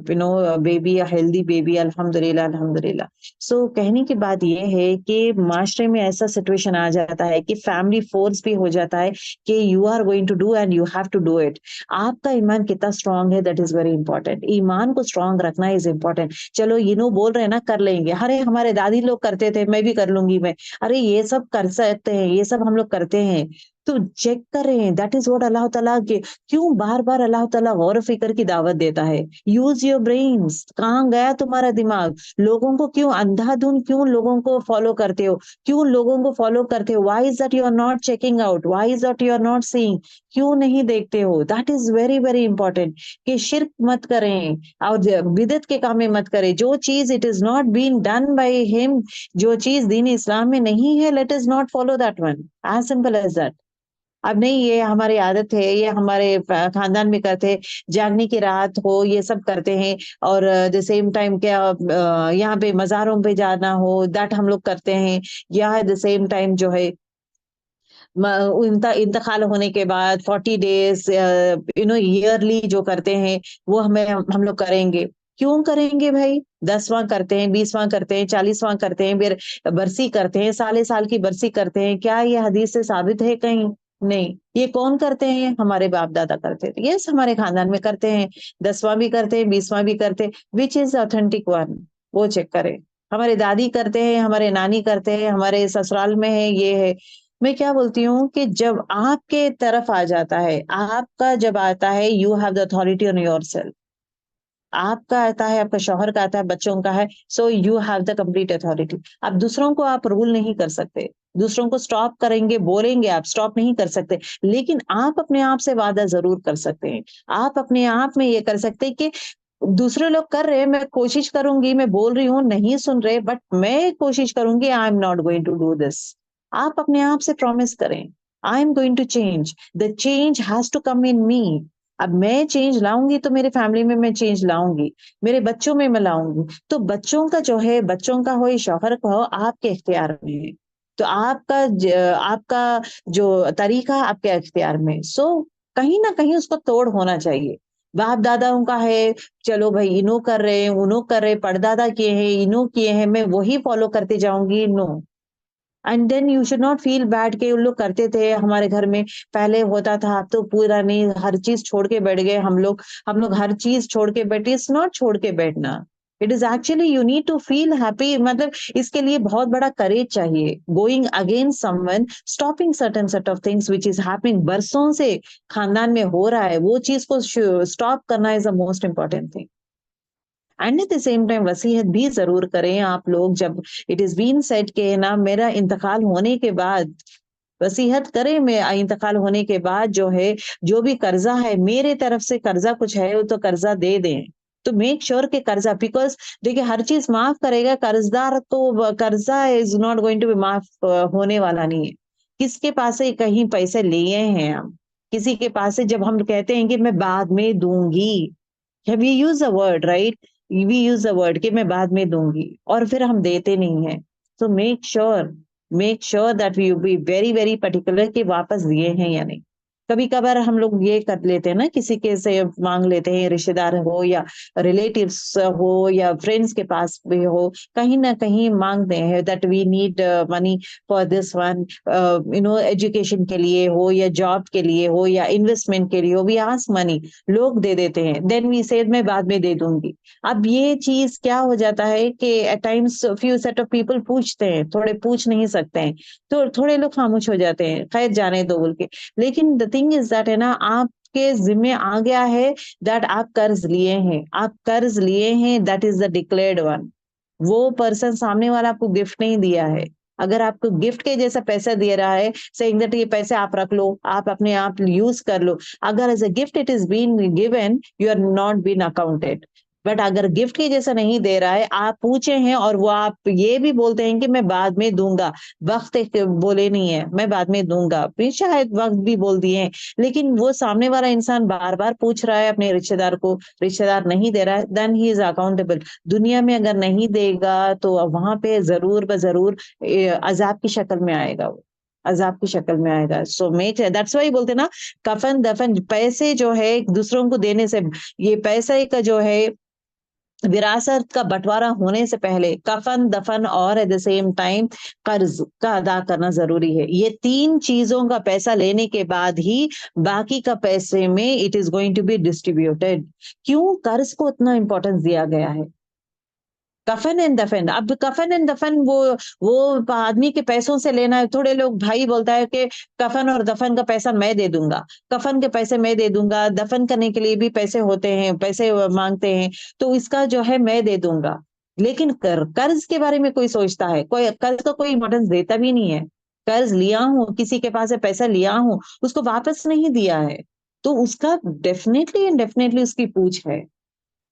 [SPEAKER 1] baby, a healthy baby, अल्हम्दुलिल्लाह अल्हम्दुलिल्लाह। सो कहने की बात ये है कि माशरे में ऐसा सिचुएशन आ जाता है कि फैमिली फोर्स भी हो जाता है कि you are going to do and you have to do it. आपका ईमान कितना स्ट्रांग है, दैट इज वेरी इंपॉर्टेंट। ईमान को स्ट्रांग रखना इज इंपॉर्टेंट। चलो बोल रहे हैं ना कर लेंगे, अरे हमारे दादी लोग करते थे, मैं भी कर लूंगी मैं, अरे ये सब कर सकते हैं, ये सब हम लोग करते हैं। तो चेक कर रहे हैं, दैट इज व्हाट अल्लाह ताला के, क्यों बार बार अल्लाह ताला गौर फिक्र की दावत देता है। यूज योर ब्रेन्स, कहाँ गया तुम्हारा दिमाग, लोगों को क्यों अंधाधुंध, क्यों लोगों को फॉलो करते हो, क्यों लोगों को फॉलो करते हो, why is that you are not checking out, why is that you are not seeing, क्यों नहीं देखते हो। That is very very important कि शिर्क मत करें और बिदत के काम में मत करें। जो चीज it is not been done by him, जो चीज दीन इस्लाम में नहीं है, let is not follow that one, as simple as that. अब नहीं, ये हमारी आदत है, ये हमारे खानदान में करते हैं, जागने की रात हो ये सब करते हैं, और द सेम टाइम क्या यहाँ पे मज़ारों पे जाना हो, दैट हम लोग करते हैं, या द सेम टाइम जो है इंतकाल होने के बाद 40 डेज ईयरली जो करते हैं, वो हम लोग करेंगे। क्यों करेंगे भाई, 10वां करते हैं, 20वां करते हैं, 40वां करते हैं, फिर बरसी करते हैं, साले साल की बरसी करते हैं, क्या ये हदीस से साबित है कहीं? नहीं। ये कौन करते हैं? हमारे बाप दादा करते थे, यस, हमारे खानदान में करते हैं, 10वां भी करते हैं, 20वां भी करते हैं, विच इज ऑथेंटिक वन, वो चेक करें। हमारे दादी करते हैं, हमारे नानी करते हैं, हमारे ससुराल में है, ये है। मैं क्या बोलती हूँ कि जब आपके तरफ आ जाता है, आपका जब आता है, you have the authority on your self. आपका आता है, आपका शौहर का आता है, बच्चों का है, so you have the complete authority. अब दूसरों को आप रूल नहीं कर सकते, दूसरों को स्टॉप करेंगे, बोलेंगे, आप स्टॉप नहीं कर सकते, लेकिन आप अपने आप से वादा जरूर कर सकते हैं। आप अपने आप में ये कर सकते हैं कि दूसरे लोग कर रहे हैं, मैं कोशिश करूंगी, मैं बोल रही हूँ, नहीं सुन रहे, बट मैं कोशिश करूंगी, I'm not going to do this. आप अपने आप से प्रॉमिस करें, I am going to change, the change has to come in me. अब मैं चेंज लाऊंगी तो मेरे फैमिली में मैं चेंज लाऊंगी, मेरे बच्चों में मैं लाऊंगी। तो बच्चों का जो है, बच्चों का हो या शौहर का हो, आपके इख्तियार में है। तो आपका जो तरीका आपके इख्तियार में, सो कहीं ना कहीं उसको तोड़ होना चाहिए। बाप दादाओं का है, चलो भाई इनो कर रहे हैं, उनो कर रहे, परदादा किए हैं, इनो किए हैं, मैं वही फॉलो करते जाऊंगी, no. And then you should not feel bad कि उन लोग करते थे हमारे घर में, पहले होता था, अब तो पूरा नहीं, हर चीज छोड़ के बैठ गए हम लोग हर चीज छोड़ के बैठे। इट्स नॉट छोड़ के बैठना, it is actually you need to feel happy. मतलब इसके लिए बहुत बड़ा करेज चाहिए, going against someone, stopping certain set of things which is happening, बरसों से खानदान में हो रहा है, वो चीज को स्टॉप करना is the most important thing. And eight the same time वसीयत भी जरूर करें आप लोग, जब इट इज बीन सेड के ना मेरा इंतकाल होने के बाद, वसीयत करें मैं इंतकाल होने के बाद जो है, जो भी कर्जा है मेरे तरफ से, कर्जा कुछ है वो तो कर्जा दे दें। तो मेक श्योर के कर्जा, बिकॉज देखिए हर चीज माफ करेगा कर्जदार, तो कर्जा is not going to be माफ होने वाला नहीं है। किसके पास से कहीं पैसे लिए हैं हम, किसी के पास से जब हम कहते हैं कि मैं बाद में दूंगी, we use a word right, we use a word कि मैं बाद में दूंगी, और फिर हम देते नहीं हैं। तो make sure that we be very very particular कि वापस दिए हैं या नहीं। कभी कभार हम लोग ये कर लेते हैं ना, किसी के से मांग लेते हैं, रिश्तेदार हो या रिलेटिव्स हो या फ्रेंड्स के पास भी हो, कहीं ना कहीं मांगते हैं that we need money for this one, education के लिए हो या जॉब के लिए हो या इन्वेस्टमेंट के लिए हो, वी आस्क मनी, लोग दे देते हैं, देन वी से मैं बाद में दे दूंगी। अब ये चीज क्या हो जाता है कि at times few set of people पूछते हैं, थोड़े पूछ नहीं सकते हैं, तो थोड़े लोग खामोश हो जाते हैं, खैर जाने दो बोल के। लेकिन द थिंग इज दैट है ना, आप के जिम्मे आ गया है दैट आप कर्ज लिए हैं, आप कर्ज लिए हैं, that is the declared one. वो पर्सन सामने वाला आपको गिफ्ट नहीं दिया है। अगर आपको गिफ्ट के जैसा पैसा दे रहा है, सेइंग दैट ये पैसे आप रख लो, आप अपने आप यूज कर लो, अगर as a gift it is been given, you are not been accounted. But अगर गिफ्ट के जैसा नहीं दे रहा है, आप पूछे हैं और वो आप ये भी बोलते हैं कि मैं बाद में दूंगा, वक्त एक बोले नहीं है मैं बाद में दूंगा, फिर शायद वक्त भी बोल दिए हैं, लेकिन वो सामने वाला इंसान बार बार पूछ रहा है अपने रिश्तेदार को, रिश्तेदार नहीं दे रहा है, देन ही इज अकाउंटेबल। दुनिया में अगर नहीं देगा तो वहां पे जरूर ब जरूर अजाब की शक्ल में आएगा, वो अजाब की शक्ल में आएगा। सो मेक दैट्स वाई बोलते ना, कफन दफन, पैसे जो है दूसरों को देने से, ये पैसे का जो है विरासत का बंटवारा होने से पहले कफन दफन और एट द सेम टाइम कर्ज का अदा करना जरूरी है। ये तीन चीजों का पैसा लेने के बाद ही बाकी का पैसे में it is going to be distributed. क्यों कर्ज को इतना इंपॉर्टेंस दिया गया है? कफन एंड दफन, अब कफन एंड दफन वो आदमी के पैसों से लेना है। थोड़े लोग भाई बोलता है कि कफन और दफन का पैसा मैं दे दूंगा, कफन के पैसे मैं दे दूंगा, दफन करने के लिए भी पैसे होते हैं, पैसे मांगते हैं, तो इसका जो है मैं दे दूंगा। लेकिन कर्ज के बारे में कोई सोचता है? कोई कर्ज का कोई इंपॉर्टेंस देता भी नहीं है। कर्ज लिया हूं, किसी के पास से पैसा लिया हूं, उसको वापस नहीं दिया है, तो उसका डेफिनेटली एंड डेफिनेटली उसकी पूछ है।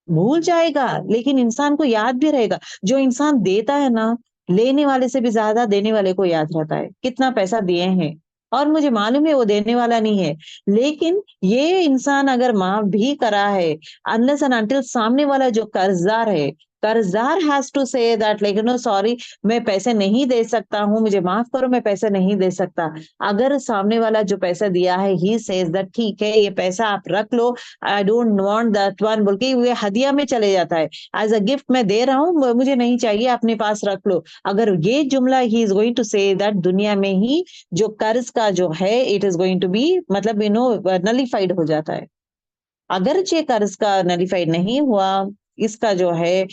[SPEAKER 1] भूल जाएगा लेकिन इंसान को याद भी रहेगा। जो इंसान देता है ना, लेने वाले से भी ज्यादा देने वाले को याद रहता है कितना पैसा दिए हैं, और मुझे मालूम है वो देने वाला नहीं है, लेकिन ये इंसान अगर माफ भी करा है, अनलेस एंड अनटिल सामने वाला जो कर्जदार है, कर्जदार has to say that like sorry, मैं पैसे नहीं दे सकता हूँ, मुझे माफ करो, मैं पैसे नहीं दे सकता। अगर सामने वाला जो पैसा दिया है ही सेज दैट ठीक है ये पैसा आप रख लो, I don't want that one बोल के ये हदिया में चले जाता है, एज अ गिफ्ट मैं दे रहा हूँ, मुझे नहीं चाहिए, अपने पास रख लो। अगर ये जुमला ही is going to say that, दुनिया में ही जो कर्ज का जो है it is going to be मतलब नलिफाइड हो जाता है। अगर ये कर्ज का नलिफाइड नहीं हुआ, इसका जो है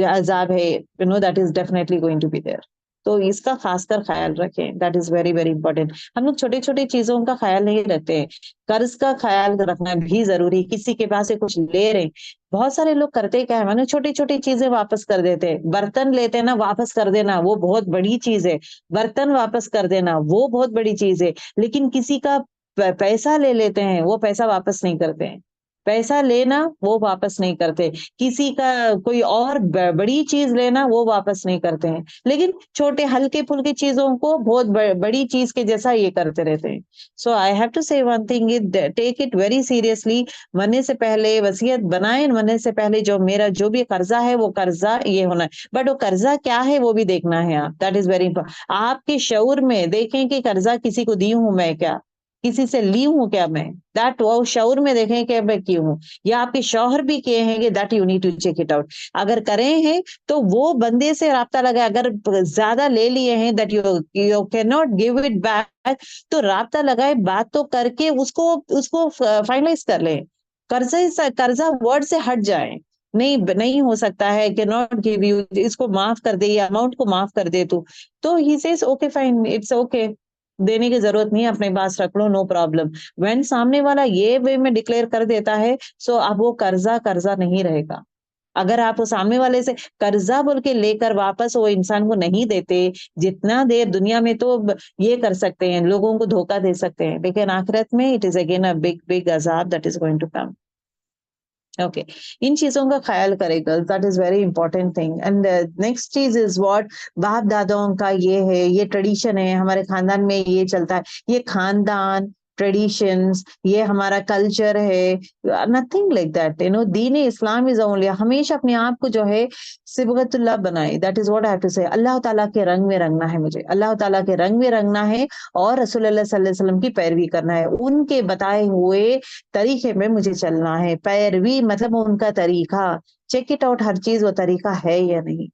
[SPEAKER 1] अजाब है, that is definitely going to be there. तो इसका खासकर ख्याल रखें, that is very very important. हम लोग छोटी छोटी चीजों का ख्याल नहीं रखते हैं, कर्ज का ख्याल रखना भी जरूरी। किसी के पास से कुछ ले रहे हैं, बहुत सारे लोग करते क्या है, मानो छोटी छोटी चीजें वापस कर देते हैं। बर्तन लेते हैं ना, वापस कर देना वो बहुत बड़ी चीज है, बर्तन वापस कर देना वो बहुत बड़ी चीज है। लेकिन किसी का पैसा ले लेते हैं, वो पैसा वापस नहीं करते हैं। पैसा लेना वो वापस नहीं करते, किसी का कोई और बड़ी चीज लेना वो वापस नहीं करते हैं, लेकिन छोटे हल्के फुल्के चीजों को बहुत बड़ी चीज के जैसा ये करते रहते हैं। So I have to say one thing, take it very seriously. मरने से पहले वसीयत बनाए, मरने से पहले जो मेरा जो भी कर्जा है वो कर्जा ये होना है, बट वो कर्जा क्या है वो भी देखना है आप, दैट इज वेरी इंपॉर्टेंट। आपके शऊर में देखें कि कर्जा किसी को दी हूं मैं क्या, किसी से ली हूं क्या मैं, दैट वो शऊर में देखें कि मैं की हूं, या आपके शौहर भी किए हैं, that you need to check it out. अगर करे हैं तो वो बंदे से राब्ता लगाए, अगर ज्यादा ले लिए हैं that you you can not give it back, तो राब्ता लगाए, बात तो करके उसको उसको फाइनलाइज कर ले। कर्जा वर्ड से हट जाए, नहीं नहीं हो सकता है कि नॉट गिव यू, इसको माफ कर दे या अमाउंट को माफ कर दे तू, तो he says okay fine, it's okay, देने की जरूरत नहीं है, अपने पास रख लो, नो प्रॉब्लम। व्हेन सामने वाला ये वे में डिक्लेयर कर देता है, सो अब वो कर्जा कर्जा नहीं रहेगा। अगर आप वो सामने वाले से कर्जा बोल के लेकर वापस वो इंसान को नहीं देते, जितना देर दुनिया में तो ये कर सकते हैं, लोगों को धोखा दे सकते हैं, लेकिन आखिरत में it is again a big big अजाब that is going to come. Okay, इन चीजों का ख्याल करे girls, that is very important thing. And next चीज इज व्हाट, बाप दादाओं का ये है, ये ट्रेडिशन है, हमारे खानदान में ये चलता है, ये खानदान ट्रेडिशंस, ये हमारा कल्चर है, nothing like that, you know. Deen Islam is only, हमेशा अपने आप को जो है सिबगतुल्लाह बनाए, that is what I have to say. अल्लाह ताला के रंग में रंगना है मुझे, अल्लाह ताला के रंग में रंगना है, और रसूलुल्लाह सल्लल्लाहु अलैहि वसल्लम की पैरवी करना है, उनके बताए हुए तरीके में मुझे चलना है। पैरवी मतलब उनका तरीका, चेक इट आउट, हर चीज वो तरीका है या नहीं।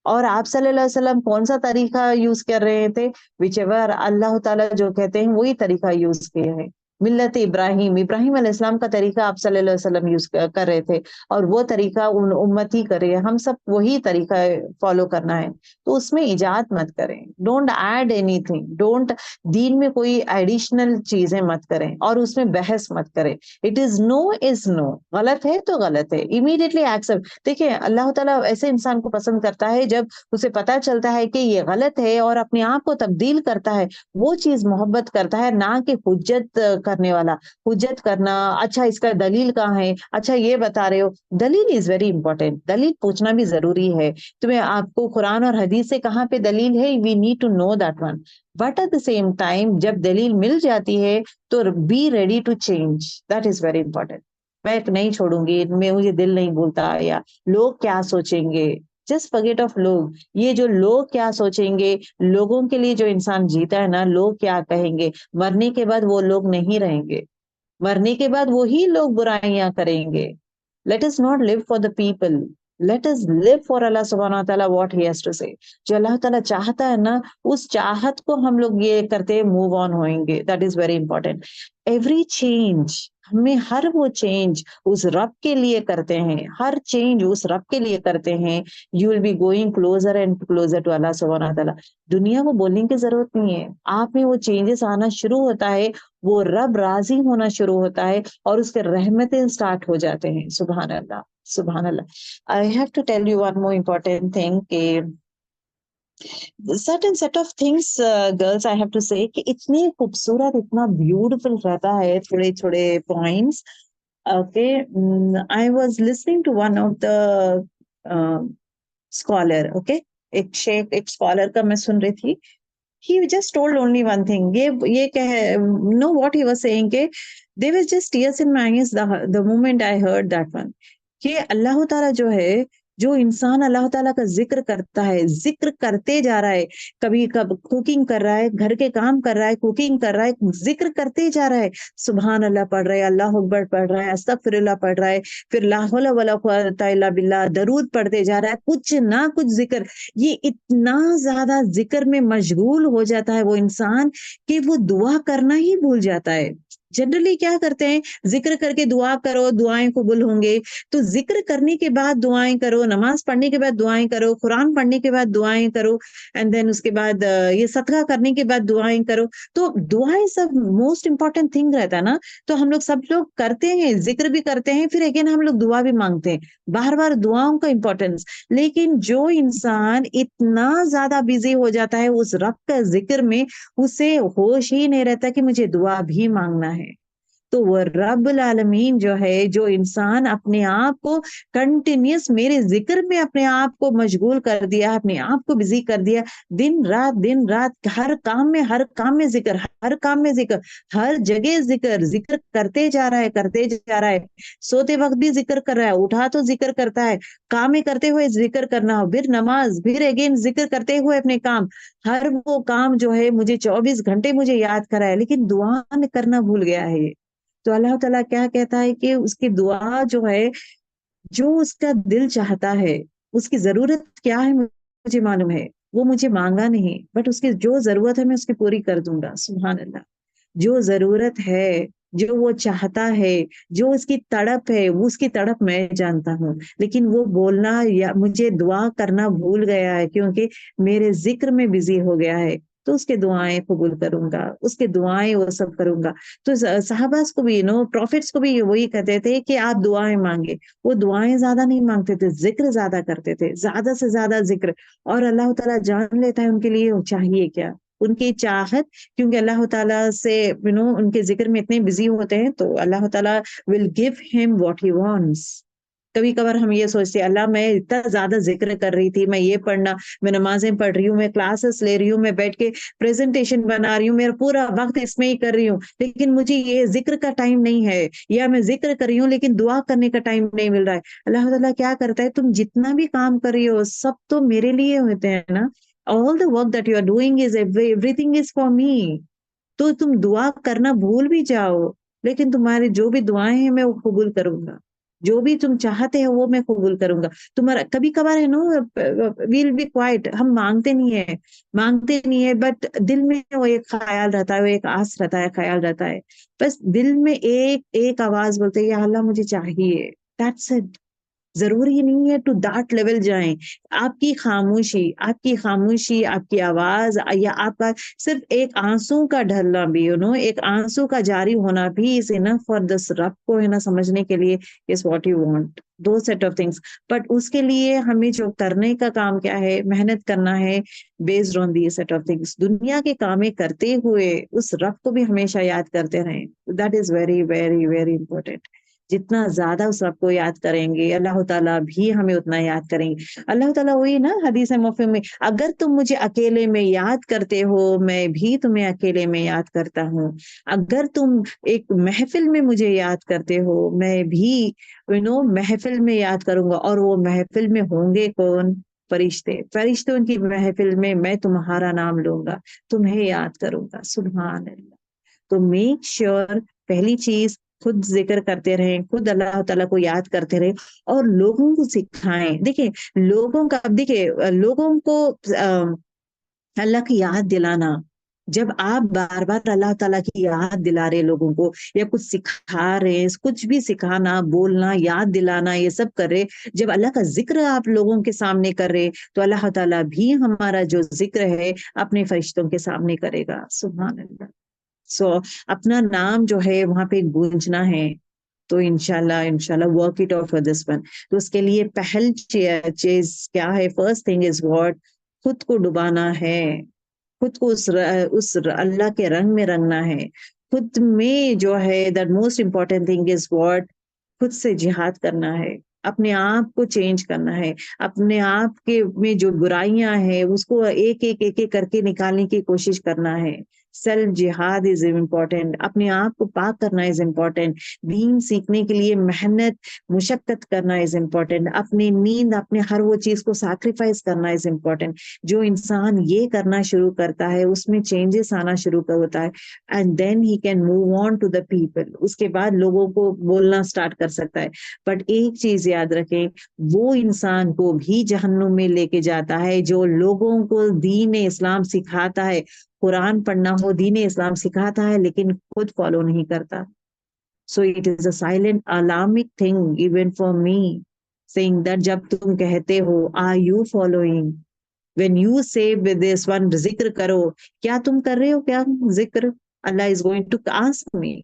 [SPEAKER 1] और आप सल्लल्लाहु अलैहि वसल्लम कौन सा तरीका यूज कर रहे थे, विच एवर अल्लाह ताला जो कहते हैं वही तरीका यूज किए हैं। मिल्लत इब्राहिम, इब्राहिम अलैहिस्सलाम का तरीका आप सल्लल्लाहु अलैहि वसल्लम यूज कर रहे थे, और वो तरीका उन उम्मत ही करे, हम सब वही तरीका फॉलो करना है। तो उसमें इजाद मत करें, डोंट ऐड एनीथिंग, डोंट, दीन में कोई एडिशनल चीजें मत करें, और उसमें बहस मत करें। इट इज नो, गलत है तो गलत है, इमीडिएटली एक्सेप्ट। देखिए अल्लाह ताला ऐसे इंसान को पसंद करता है जब उसे पता चलता है कि ये गलत है और अपने आप को तब्दील करता है, वो चीज मोहब्बत करता है, ना कि हुज्जत करने वाला। हुज्जत करना, अच्छा इसका दलील कहाँ है, अच्छा ये बता रहे हो, दलील इज वेरी इंपॉर्टेंट, दलील पूछना भी जरूरी है। तुम्हें आपको कुरान और हदीस से कहाँ पे दलील है, we need to know that one. But at the same time जब दलील मिल जाती है तो be ready to change, that is very important. मैं नहीं छोड़ूंगी, मैं, मुझे दिल नहीं बोलता, या लोग क्या सोचेंगे, जस्ट फॉरगेट ऑफ लोग। ये जो लोग क्या सोचेंगे, लोगों के लिए जो इंसान जीता है ना, लोग क्या कहेंगे, मरने के बाद वो लोग नहीं रहेंगे, मरने के बाद वही लोग बुराइयां करेंगे। Let us not live for the people, let us live for अल्लाह सुब्हानहू व तआला, व्हाट ही हैज टू से। जो अल्लाह ताला चाहता है ना, उस चाहत को हम लोग ये करते मूव ऑन होएंगे, that is very important. Every change, हमें हर वो चेंज उस रब के लिए करते हैं, हर चेंज उस रब के लिए करते हैं, you will be going closer and closer to अल्लाह सुब्हानहू व तआला। दुनिया को बोलने की जरूरत नहीं है, आप में वो चेंजेस आना शुरू होता है, वो रब राजी होना शुरू होता है, और उसके रहमतें स्टार्ट हो जाते हैं। सुभान अल्लाह, सुभान अल्लाह। I have to tell you one more important thing, कि certain set of things girls, I have to say, कि इतनी खूबसूरत, इतना ब्यूटीफुल रहता है, थोड़े थोड़े points. Okay, I was listening to one of the scholar, okay, एक शेख, एक स्कॉलर का मैं सुन रही थी। he just told only one thing, ये कह, know what he was saying, के there was just tears in my eyes the moment I heard that one, कि अल्लाह ताला जो है, जो इंसान अल्लाह ताला का जिक्र करता है, जिक्र करते जा रहा है, कभी कब कुकिंग कर रहा है, घर के काम कर रहा है, कुकिंग कर रहा है, जिक्र करते जा रहा है, सुभान अल्लाह पढ़ रहा है, अल्लाह अकबर पढ़ रहा है, अस्तगफिरुल्लाह पढ़ रहा है, फिर ला हौला वला कुव्वता इल्ला बिल्लाह दरूद पढ़ते जा रहा है, कुछ ना कुछ जिक्र। ये इतना ज्यादा जिक्र में मशगूल हो जाता है वो इंसान, कि वो दुआ करना ही भूल जाता है। जनरली क्या करते हैं, जिक्र करके दुआ करो, दुआएं कबूल होंगे। तो जिक्र करने के बाद दुआएं करो, नमाज पढ़ने के बाद दुआएं करो, कुरान पढ़ने के बाद दुआएं करो, एंड देन उसके बाद ये सदका करने के बाद दुआएं करो। तो दुआएं सब मोस्ट इंपॉर्टेंट थिंग रहता है ना। तो हम लोग सब लोग करते हैं, जिक्र भी करते हैं, फिर अगेन हम लोग दुआ भी मांगते हैं, बार बार दुआओं का इंपॉर्टेंस। लेकिन जो इंसान इतना ज्यादा बिजी हो जाता है उस रब का जिक्र में, उसे होश ही नहीं रहता कि मुझे दुआ भी मांगना है। तो वो रब्बुल आलमीन जो है, जो इंसान अपने आप को कंटिन्यूस मेरे जिक्र में अपने आप को मशगूल कर दिया, अपने आप को बिजी कर दिया, दिन रात हर काम में, हर काम में जिक्र, हर काम में जिक्र, हर जगह जिक्र, जिक्र करते जा रहा है, करते जा रहा है। सोते वक्त भी जिक्र कर रहा है, उठा तो जिक्र करता है, काम में करते हुए जिक्र करना हो, फिर नमाज, फिर अगेन जिक्र करते हुए अपने काम, हर वो काम जो है मुझे 24 घंटे मुझे याद करा है, लेकिन दुआ करना भूल गया है ये। तो अल्लाह ताला क्या कहता है कि उसकी दुआ जो है, जो उसका दिल चाहता है, उसकी जरूरत क्या है मुझे मालूम है। वो मुझे मांगा नहीं, बट उसकी जो जरूरत है मैं उसकी पूरी कर दूंगा। सुभान अल्लाह। जो जरूरत है, जो वो चाहता है, जो उसकी तड़प है, वो उसकी तड़प मैं जानता हूँ। लेकिन वो बोलना या मुझे दुआ करना भूल गया है, क्योंकि मेरे जिक्र में बिजी हो गया है। तो उसके दुआएं कबूल करूंगा, उसके दुआएं वो सब करूंगा। तो साहबास को भी, प्रॉफिट्स को भी ये वही कहते थे कि आप दुआएं मांगे। वो दुआएं ज्यादा नहीं मांगते थे, जिक्र ज्यादा करते थे, ज्यादा से ज्यादा जिक्र। और अल्लाह ताला जान लेता है उनके लिए वो चाहिए क्या, उनकी चाहत। क्योंकि अल्लाह ताला से उनके जिक्र में इतने बिजी होते हैं, तो अल्लाह ताला will give him what he wants. कभी कभार हम ये सोचते हैं, अल्लाह मैं इतना ज्यादा जिक्र कर रही थी, मैं ये पढ़ना, मैं नमाजें पढ़ रही हूँ, मैं क्लासेस ले रही हूँ, मैं बैठ के प्रेजेंटेशन बना रही हूँ, मेरा पूरा वक्त इसमें ही कर रही हूँ, लेकिन मुझे ये जिक्र का टाइम नहीं है। या मैं जिक्र कर रही हूँ लेकिन दुआ करने का टाइम नहीं मिल रहा है। अल्लाह ताला क्या करता है, तुम जितना भी काम कर रही हो सब तो मेरे लिए होते हैं ना। All the work that you are doing is everything is for me. तो तुम दुआ करना भूल भी जाओ, लेकिन तुम्हारी जो भी दुआएं हैं मैं वो कबूल करूंगा। जो भी तुम चाहते हो वो मैं कबूल करूंगा। तुम्हारा कभी कभार है नो, वील बी क्वाइट, हम मांगते नहीं है, बट दिल में वो एक ख्याल रहता है, वो एक आस रहता है, ख्याल रहता है। बस दिल में एक एक आवाज बोलते है, या अल्लाह मुझे चाहिए। That's it. जरूरी नहीं है टू दैट लेवल जाएं। आपकी खामोशी, आपकी आवाज, या आपका सिर्फ एक आंसू का ढलना भी, एक आंसू का जारी होना भी इज इनफ फॉर दिस रब को, है ना, समझने के लिए इज व्हाट यू वांट, दो सेट ऑफ थिंग्स। बट उसके लिए हमें जो करने का काम क्या है, मेहनत करना है, based on the set of things. दुनिया के कामें करते हुए उस रब को भी हमेशा याद करते रहें। That is very very very important. जितना ज्यादा उस रब को याद करेंगे, अल्लाह ताला भी हमें उतना याद करेंगे। अल्लाह ताला वही ना हदीस मुफीम में, अगर तुम मुझे अकेले में याद करते हो, मैं भी तुम्हें अकेले में याद करता हूँ। अगर तुम एक महफिल में मुझे याद करते हो, मैं भी महफिल में याद करूंगा। और वो महफिल में होंगे कौन? फरिश्ते। फरिश्तों की महफिल में मैं तुम्हारा नाम लूंगा, तुम्हें याद करूंगा। सुभान अल्लाह। तो मेक श्योर, पहली चीज, खुद जिक्र करते रहें, खुद अल्लाह ताला को याद करते रहें, और लोगों को सिखाएं। देखिए, लोगों का, अब देखिए, लोगों को अल्लाह की याद दिलाना, जब आप बार बार अल्लाह ताला की याद दिला रहे लोगों को, या कुछ सिखा रहे, कुछ भी सिखाना, बोलना, याद दिलाना, ये सब कर रहे, जब अल्लाह का जिक्र आप लोगों के सामने कर रहे, तो अल्लाह ताला भी हमारा जो जिक्र है अपने फरिश्तों के सामने करेगा। सुभान अल्लाह। सो अपना नाम जो है वहां पे गूंजना है। तो इंशाल्लाह इंशाल्लाह work it out for this one. तो उसके लिए पहल चीज क्या है? First thing is what? खुद को डुबाना है, खुद को उस अल्लाह के रंग में रंगना है। खुद में जो है, that most important thing is what? खुद से जिहाद करना है, अपने आप को चेंज करना है, अपने आप के में जो बुराइयां हैं उसको एक एक करके निकालने की कोशिश करना है। सेल्फ जिहाद इज इम्पोर्टेंट, अपने आप को पाक करना इज इम्पोर्टेंट। दीन सीखने के लिए मेहनत, मुशक्कत करना इज इम्पोर्टेंट। अपनी नींद, अपने हर वो चीज को सैक्रिफाइस करना इज इम्पोर्टेंट। जो इंसान ये करना शुरू करता है उसमें चेंजेस आना शुरू कर होता है, and then he can move on to the people. उसके बाद लोगों को बोलना स्टार्ट कर सकता है। बट एक चीज चीज याद रखें, वो इंसान को भी जहन्नुम में लेके जाता है जो लोगों को दीन इस्लाम सिखाता है, कुरान पढ़ना हो, दीन इस्लाम सिखाता है, लेकिन खुद फॉलो नहीं करता. So it is a silent alarming thing even for me, saying that जब तुम कहते हो are you following, when you say with this one जिक्र करो, क्या तुम कर रहे हो, क्या जिक्र? Allah is going to ask me.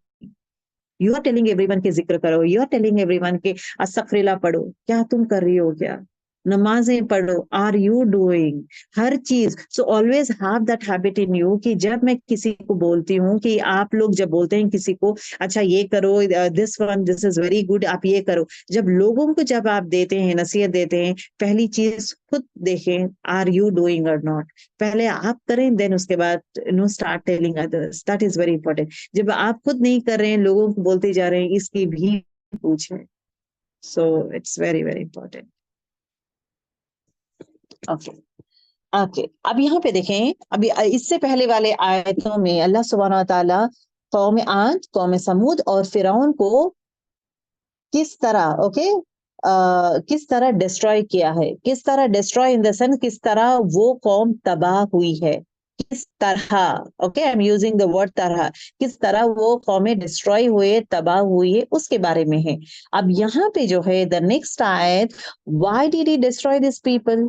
[SPEAKER 1] You are telling everyone के जिक्र करो, यू आर टेलिंग एवरीवन के अस्तगफिरुल्लाह पढ़ो, क्या तुम कर रही हो, क्या नमाजें पढ़ो, आर यू डूइंग हर चीज? So always have that habit in you कि जब मैं किसी को बोलती हूँ, कि आप लोग जब बोलते हैं किसी को अच्छा ये करो, this one this is very good, आप ये करो, जब लोगों को जब आप देते हैं, नसीहत देते हैं, पहली चीज खुद देखें आर यू डूइंग और नॉट. पहले आप करें, देन उसके बाद start telling others. That is very important. जब आप खुद नहीं कर रहे हैं, लोगों को बोलते जा रहे हैं, इसकी भी पूछें. So it's very very important. Okay. Okay, अब यहाँ पे देखें, अभी इससे पहले वाले आयतों में अल्लाह सुब्हानहू व तआला कौम आद, कौम समूद और फिरौन को किस तरह किस तरह डिस्ट्रॉय किया है, किस तरह डिस्ट्रॉय इन द सेंस किस तरह वो कौम तबाह हुई है, किस तरह, okay I am using the word तरह, किस तरह वो कौमें डिस्ट्रॉय हुए, तबाह हुई है, उसके बारे में है. अब यहाँ पे जो है द नेक्स्ट आयत, why did he destroy this people,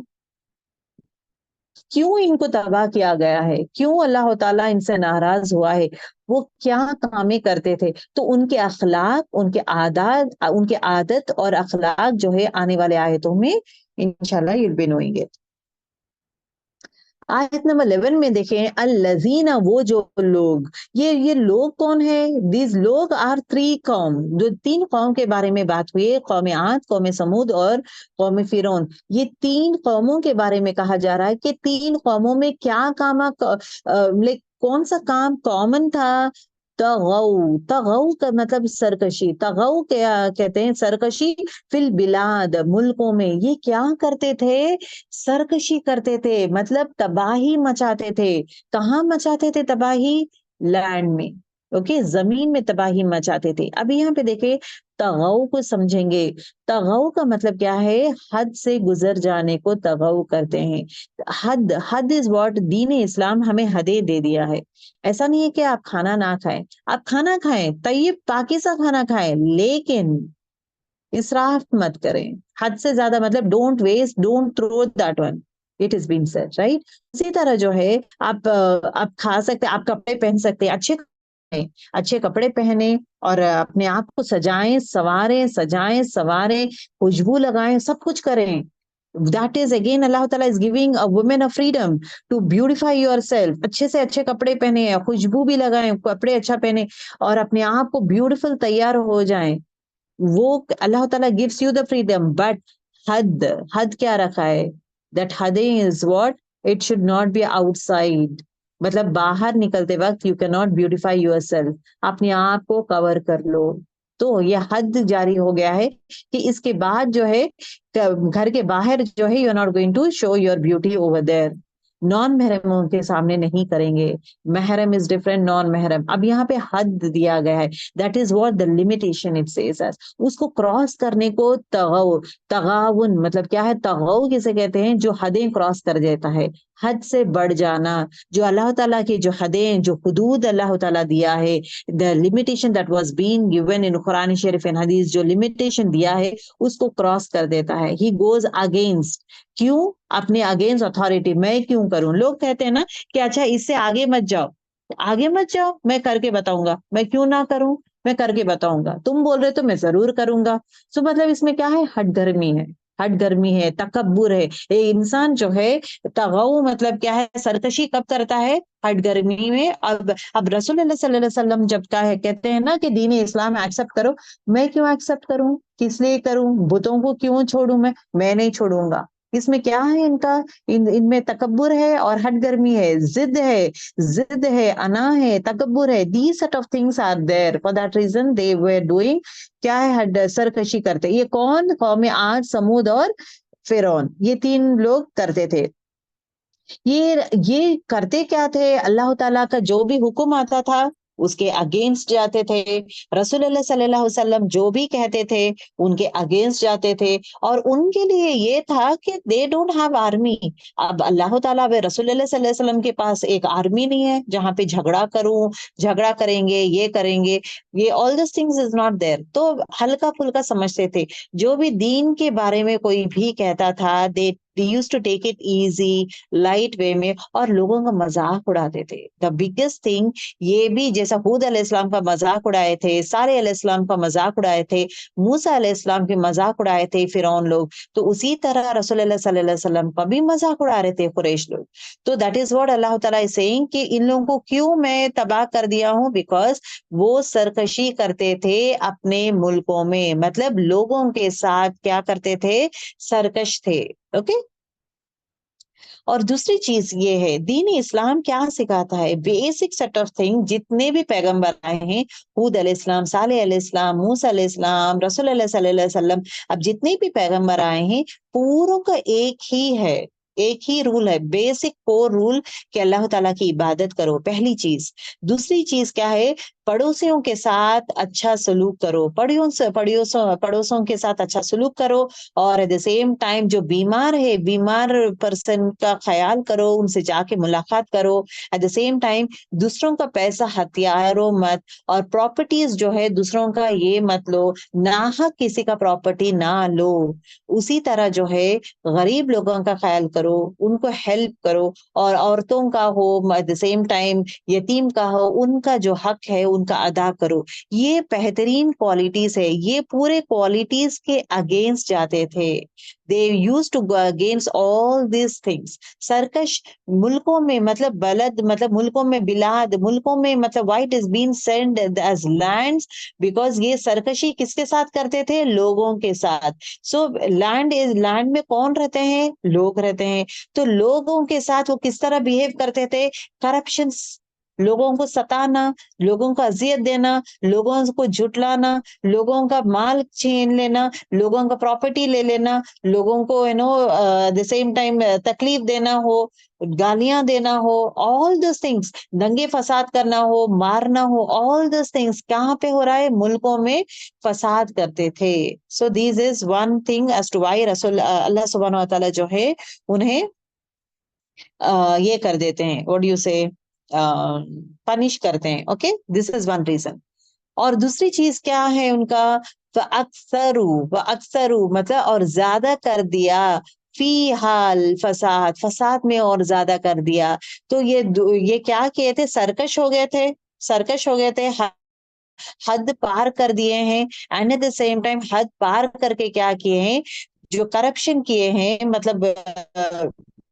[SPEAKER 1] क्यों इनको तबाह किया गया है, क्यों अल्लाह ताला इनसे नाराज हुआ है, वो क्या कामें करते थे, तो उनके अखलाक, उनके आदत और अखलाक जो है आने वाले आयतों में इंशाल्लाह you'll be knowing it. आयत नंबर 11 में देखें, अल्लज़ीना वो जो लोग, ये लोग कौन है? दीज लोग आर थ्री कौम, जो तीन कौम के बारे में बात हुई है, कौम आद, कौम समूद और कौम फिरौन. ये तीन कौमों के बारे में कहा जा रहा है कि तीन कौमों में क्या काम, कौन सा काम कॉमन था? तगौ, तगौ का मतलब सरकशी, तगौ क्या कहते हैं? सरकशी. फिल बिलाद, मुल्कों में ये क्या करते थे? सरकशी करते थे, मतलब तबाही मचाते थे. कहाँ मचाते थे तबाही? लैंड में. ओके, जमीन में तबाही मचाते थे. अभी यहाँ पे देखे, तगौ को समझेंगे. तगौ का मतलब क्या है? हद से गुजर जाने को तगौ करते हैं. हद इज व्हाट दीन इस्लाम हमें हदें दे दिया है. ऐसा नहीं है कि आप खाना ना खाएं, आप खाना खाएं, तय्यब पाकीज़ा खाना खाएं, लेकिन इसराफ मत करें. हद से ज्यादा मतलब don't waste, don't throw that one. It is been said right. इसी तरह जो है आप खा सकते, आप कपड़े पहन सकते, अच्छे कपड़े पहने और अपने आप को सजाएं सवारें, खुशबू लगाएं, सब कुछ करें. दैट इज अगेन अल्लाह ताला is giving a women a freedom to beautify yourself. अच्छे से अच्छे कपड़े पहने, खुशबू भी लगाएं, कपड़े अच्छा पहने और अपने आप को ब्यूटीफुल तैयार हो जाएं. वो अल्लाह ताला gives you the freedom, but हद, हद क्या रखा है? दैट हदें is what, it should not be outside. मतलब बाहर निकलते वक्त you can not beautify yourself, अपने आप को कवर कर लो. तो ये हद जारी हो गया है कि इसके बाद जो है घर के बाहर जो है you are not going to show your beauty over there. Non महरमों के सामने नहीं करेंगे. महरम इज डिफरेंट, नॉन महरम. अब यहाँ पे हद दिया गया है, that is what the limitation it says us. उसको क्रॉस करने को तगौ, तगावुन मतलब क्या है? तगौ किसे कहते हैं? जो हदें क्रॉस कर देता है, हद से बढ़ जाना. जो अल्लाह ताला की जो हदें, जो हुदूद अल्लाह ताला दिया है, the limitation that was been given in Quran शरीफ एंड हदीस, जो लिमिटेशन दिया है उसको क्रॉस कर देता है. He goes against. क्यों? अपने अगेंस्ट अथॉरिटी. मैं क्यों करूं? लोग कहते हैं ना कि अच्छा इससे आगे मत जाओ, आगे मत जाओ, मैं करके बताऊंगा. मैं क्यों ना करूं? मैं करके बताऊंगा. तुम बोल रहे तो मैं जरूर करूंगा. सो मतलब इसमें क्या है? हठधर्मी है, हठधर्मी है, तकब्बुर है. ये इंसान जो है, तगौ मतलब क्या है? सरकशी कब करता है? हठधर्मी में. अब रसूलुल्लाह सल्लल्लाहु अलैहि वसल्लम जब का है कहते हैं ना कि दीन इस्लाम एक्सेप्ट करो, मैं क्यों एक्सेप्ट करूं? किस लिए करूं? बुतों को क्यों छोड़ूं? मैं नहीं छोड़ूंगा. इसमें क्या है इनका? इनमें तकब्बुर है और हठगर्मी है, जिद है, अना है, तकब्बुर है. These set of things are there, for that reason they were doing क्या है? हड सरकशी करते. ये कौन? कौम आद, समूद और फिरौन, ये तीन लोग करते थे. ये करते क्या थे? अल्लाह ताला का जो भी हुक्म आता था उसके अगेंस्ट जाते थे। रसूलुल्लाह सल्लल्लाहु अलैहि वसल्लम जो भी कहते थे उनके अगेंस्ट जाते थे। और उनके लिए ये था कि दे डोंट हैव आर्मी। अब अल्लाह ताला व रसूलुल्लाह सल्लल्लाहु अलैहि वसल्लम के पास एक आर्मी नहीं है जहां पे झगड़ा करेंगे, ये करेंगे, ये all this things is not there. तो हल्का फुल्का समझते थे। जो भी दीन के बारे में कोई भी कहता था, they used to take it easy, light way में, और लोगों का मजाक उड़ाते थे। द बिगेस्ट थिंग, ये भी जैसा हूद अलैहिस्सलाम का मजाक उड़ाए थे, सारे अलैहिस्सलाम का मजाक उड़ाए थे, मूसा अलैहिस्सलाम के मजाक उड़ाए थे फिरौन लोग, तो उसी तरह रसूलुल्लाह सल्लल्लाहु अलैहि वसल्लम का भी मजाक उड़ा रहे थे कुरैश लोग। तो दैट इज व्हाट अल्लाह ताला इज सेइंग कि इन लोगों को क्यों मैं तबाह कर दिया हूं, बिकॉज वो सरकशी करते थे अपने मुल्कों में, मतलब लोगों के साथ क्या करते थे, सरकश थे। ओके। और दूसरी चीज ये है, दीन इस्लाम क्या सिखाता है, बेसिक सेट ऑफ थिंग। जितने भी पैगंबर आए हैं, हूद अलैहिस्सलाम, सालेह अलैहिस्सलाम, मूसा अलैहिस्सलाम, रसूलुल्लाह सल्लल्लाहु अलैहि वसल्लम, अब जितने भी पैगंबर आए हैं, पूरों का एक ही है, एक ही रूल है, बेसिक कोर रूल, कि अल्लाह ताला की इबादत करो, पहली चीज। दूसरी चीज क्या है, पड़ोसियों के साथ अच्छा सलूक करो, पड़ोसों के साथ अच्छा सलूक करो। और एट द सेम टाइम जो बीमार है, बीमार पर्सन का ख्याल करो, उनसे जाके मुलाकात करो। एट द सेम टाइम दूसरों का पैसा हथियारो मत, और प्रॉपर्टीज जो है दूसरों का ये मत लो, नाहक किसी का प्रॉपर्टी ना लो। उसी तरह जो है गरीब लोगों का ख्याल करो, उनको हेल्प करो, और औरतों का हो, एट द सेम टाइम यतीम का हो, उनका जो हक है उनका अदा करो। ये बेहतरीन क्वालिटीज है, ये पूरे क्वालिटीज के अगेंस्ट जाते थे। They use to go against all this things. सरकश मुल्कों में, मतलब बलद, मतलब मुल्कों में, बिलाद मुल्कों में, मतलब what is been sent as lands, because ये सरकशी किसके साथ करते थे, लोगों के साथ। सो लैंड में कौन रहते हैं, लोग रहते हैं। तो लोगों के साथ वो किस तरह बिहेव करते थे, करप्शन, लोगों को सताना, लोगों को अजियत देना, लोगों को झुटलाना, लोगों का माल छीन लेना, लोगों का प्रॉपर्टी ले लेना, लोगों को द सेम टाइम तकलीफ देना हो, गालियां देना हो, ऑल दिस थिंग्स, दंगे फसाद करना हो, मारना हो, ऑल दिस थिंग्स कहाँ पे हो रहा है, मुल्कों में फसाद करते थे। So this is one thing as to why रसूल अल्लाह सुब्हानहू व तआला जो है उन्हें ये कर देते हैं, what do you say, punish करते हैं। Okay, this is one reason. और दूसरी चीज क्या है उनका, व अक्सरू मतलब और ज्यादा कर दिया, फी हाल फसाद, फसाद में और ज्यादा कर दिया। तो ये क्या किए थे, सरकश हो गए थे, सरकश हो गए थे, हद पार कर दिए हैं। And eight the same time हद पार करके क्या किए हैं, जो करप्शन किए हैं, मतलब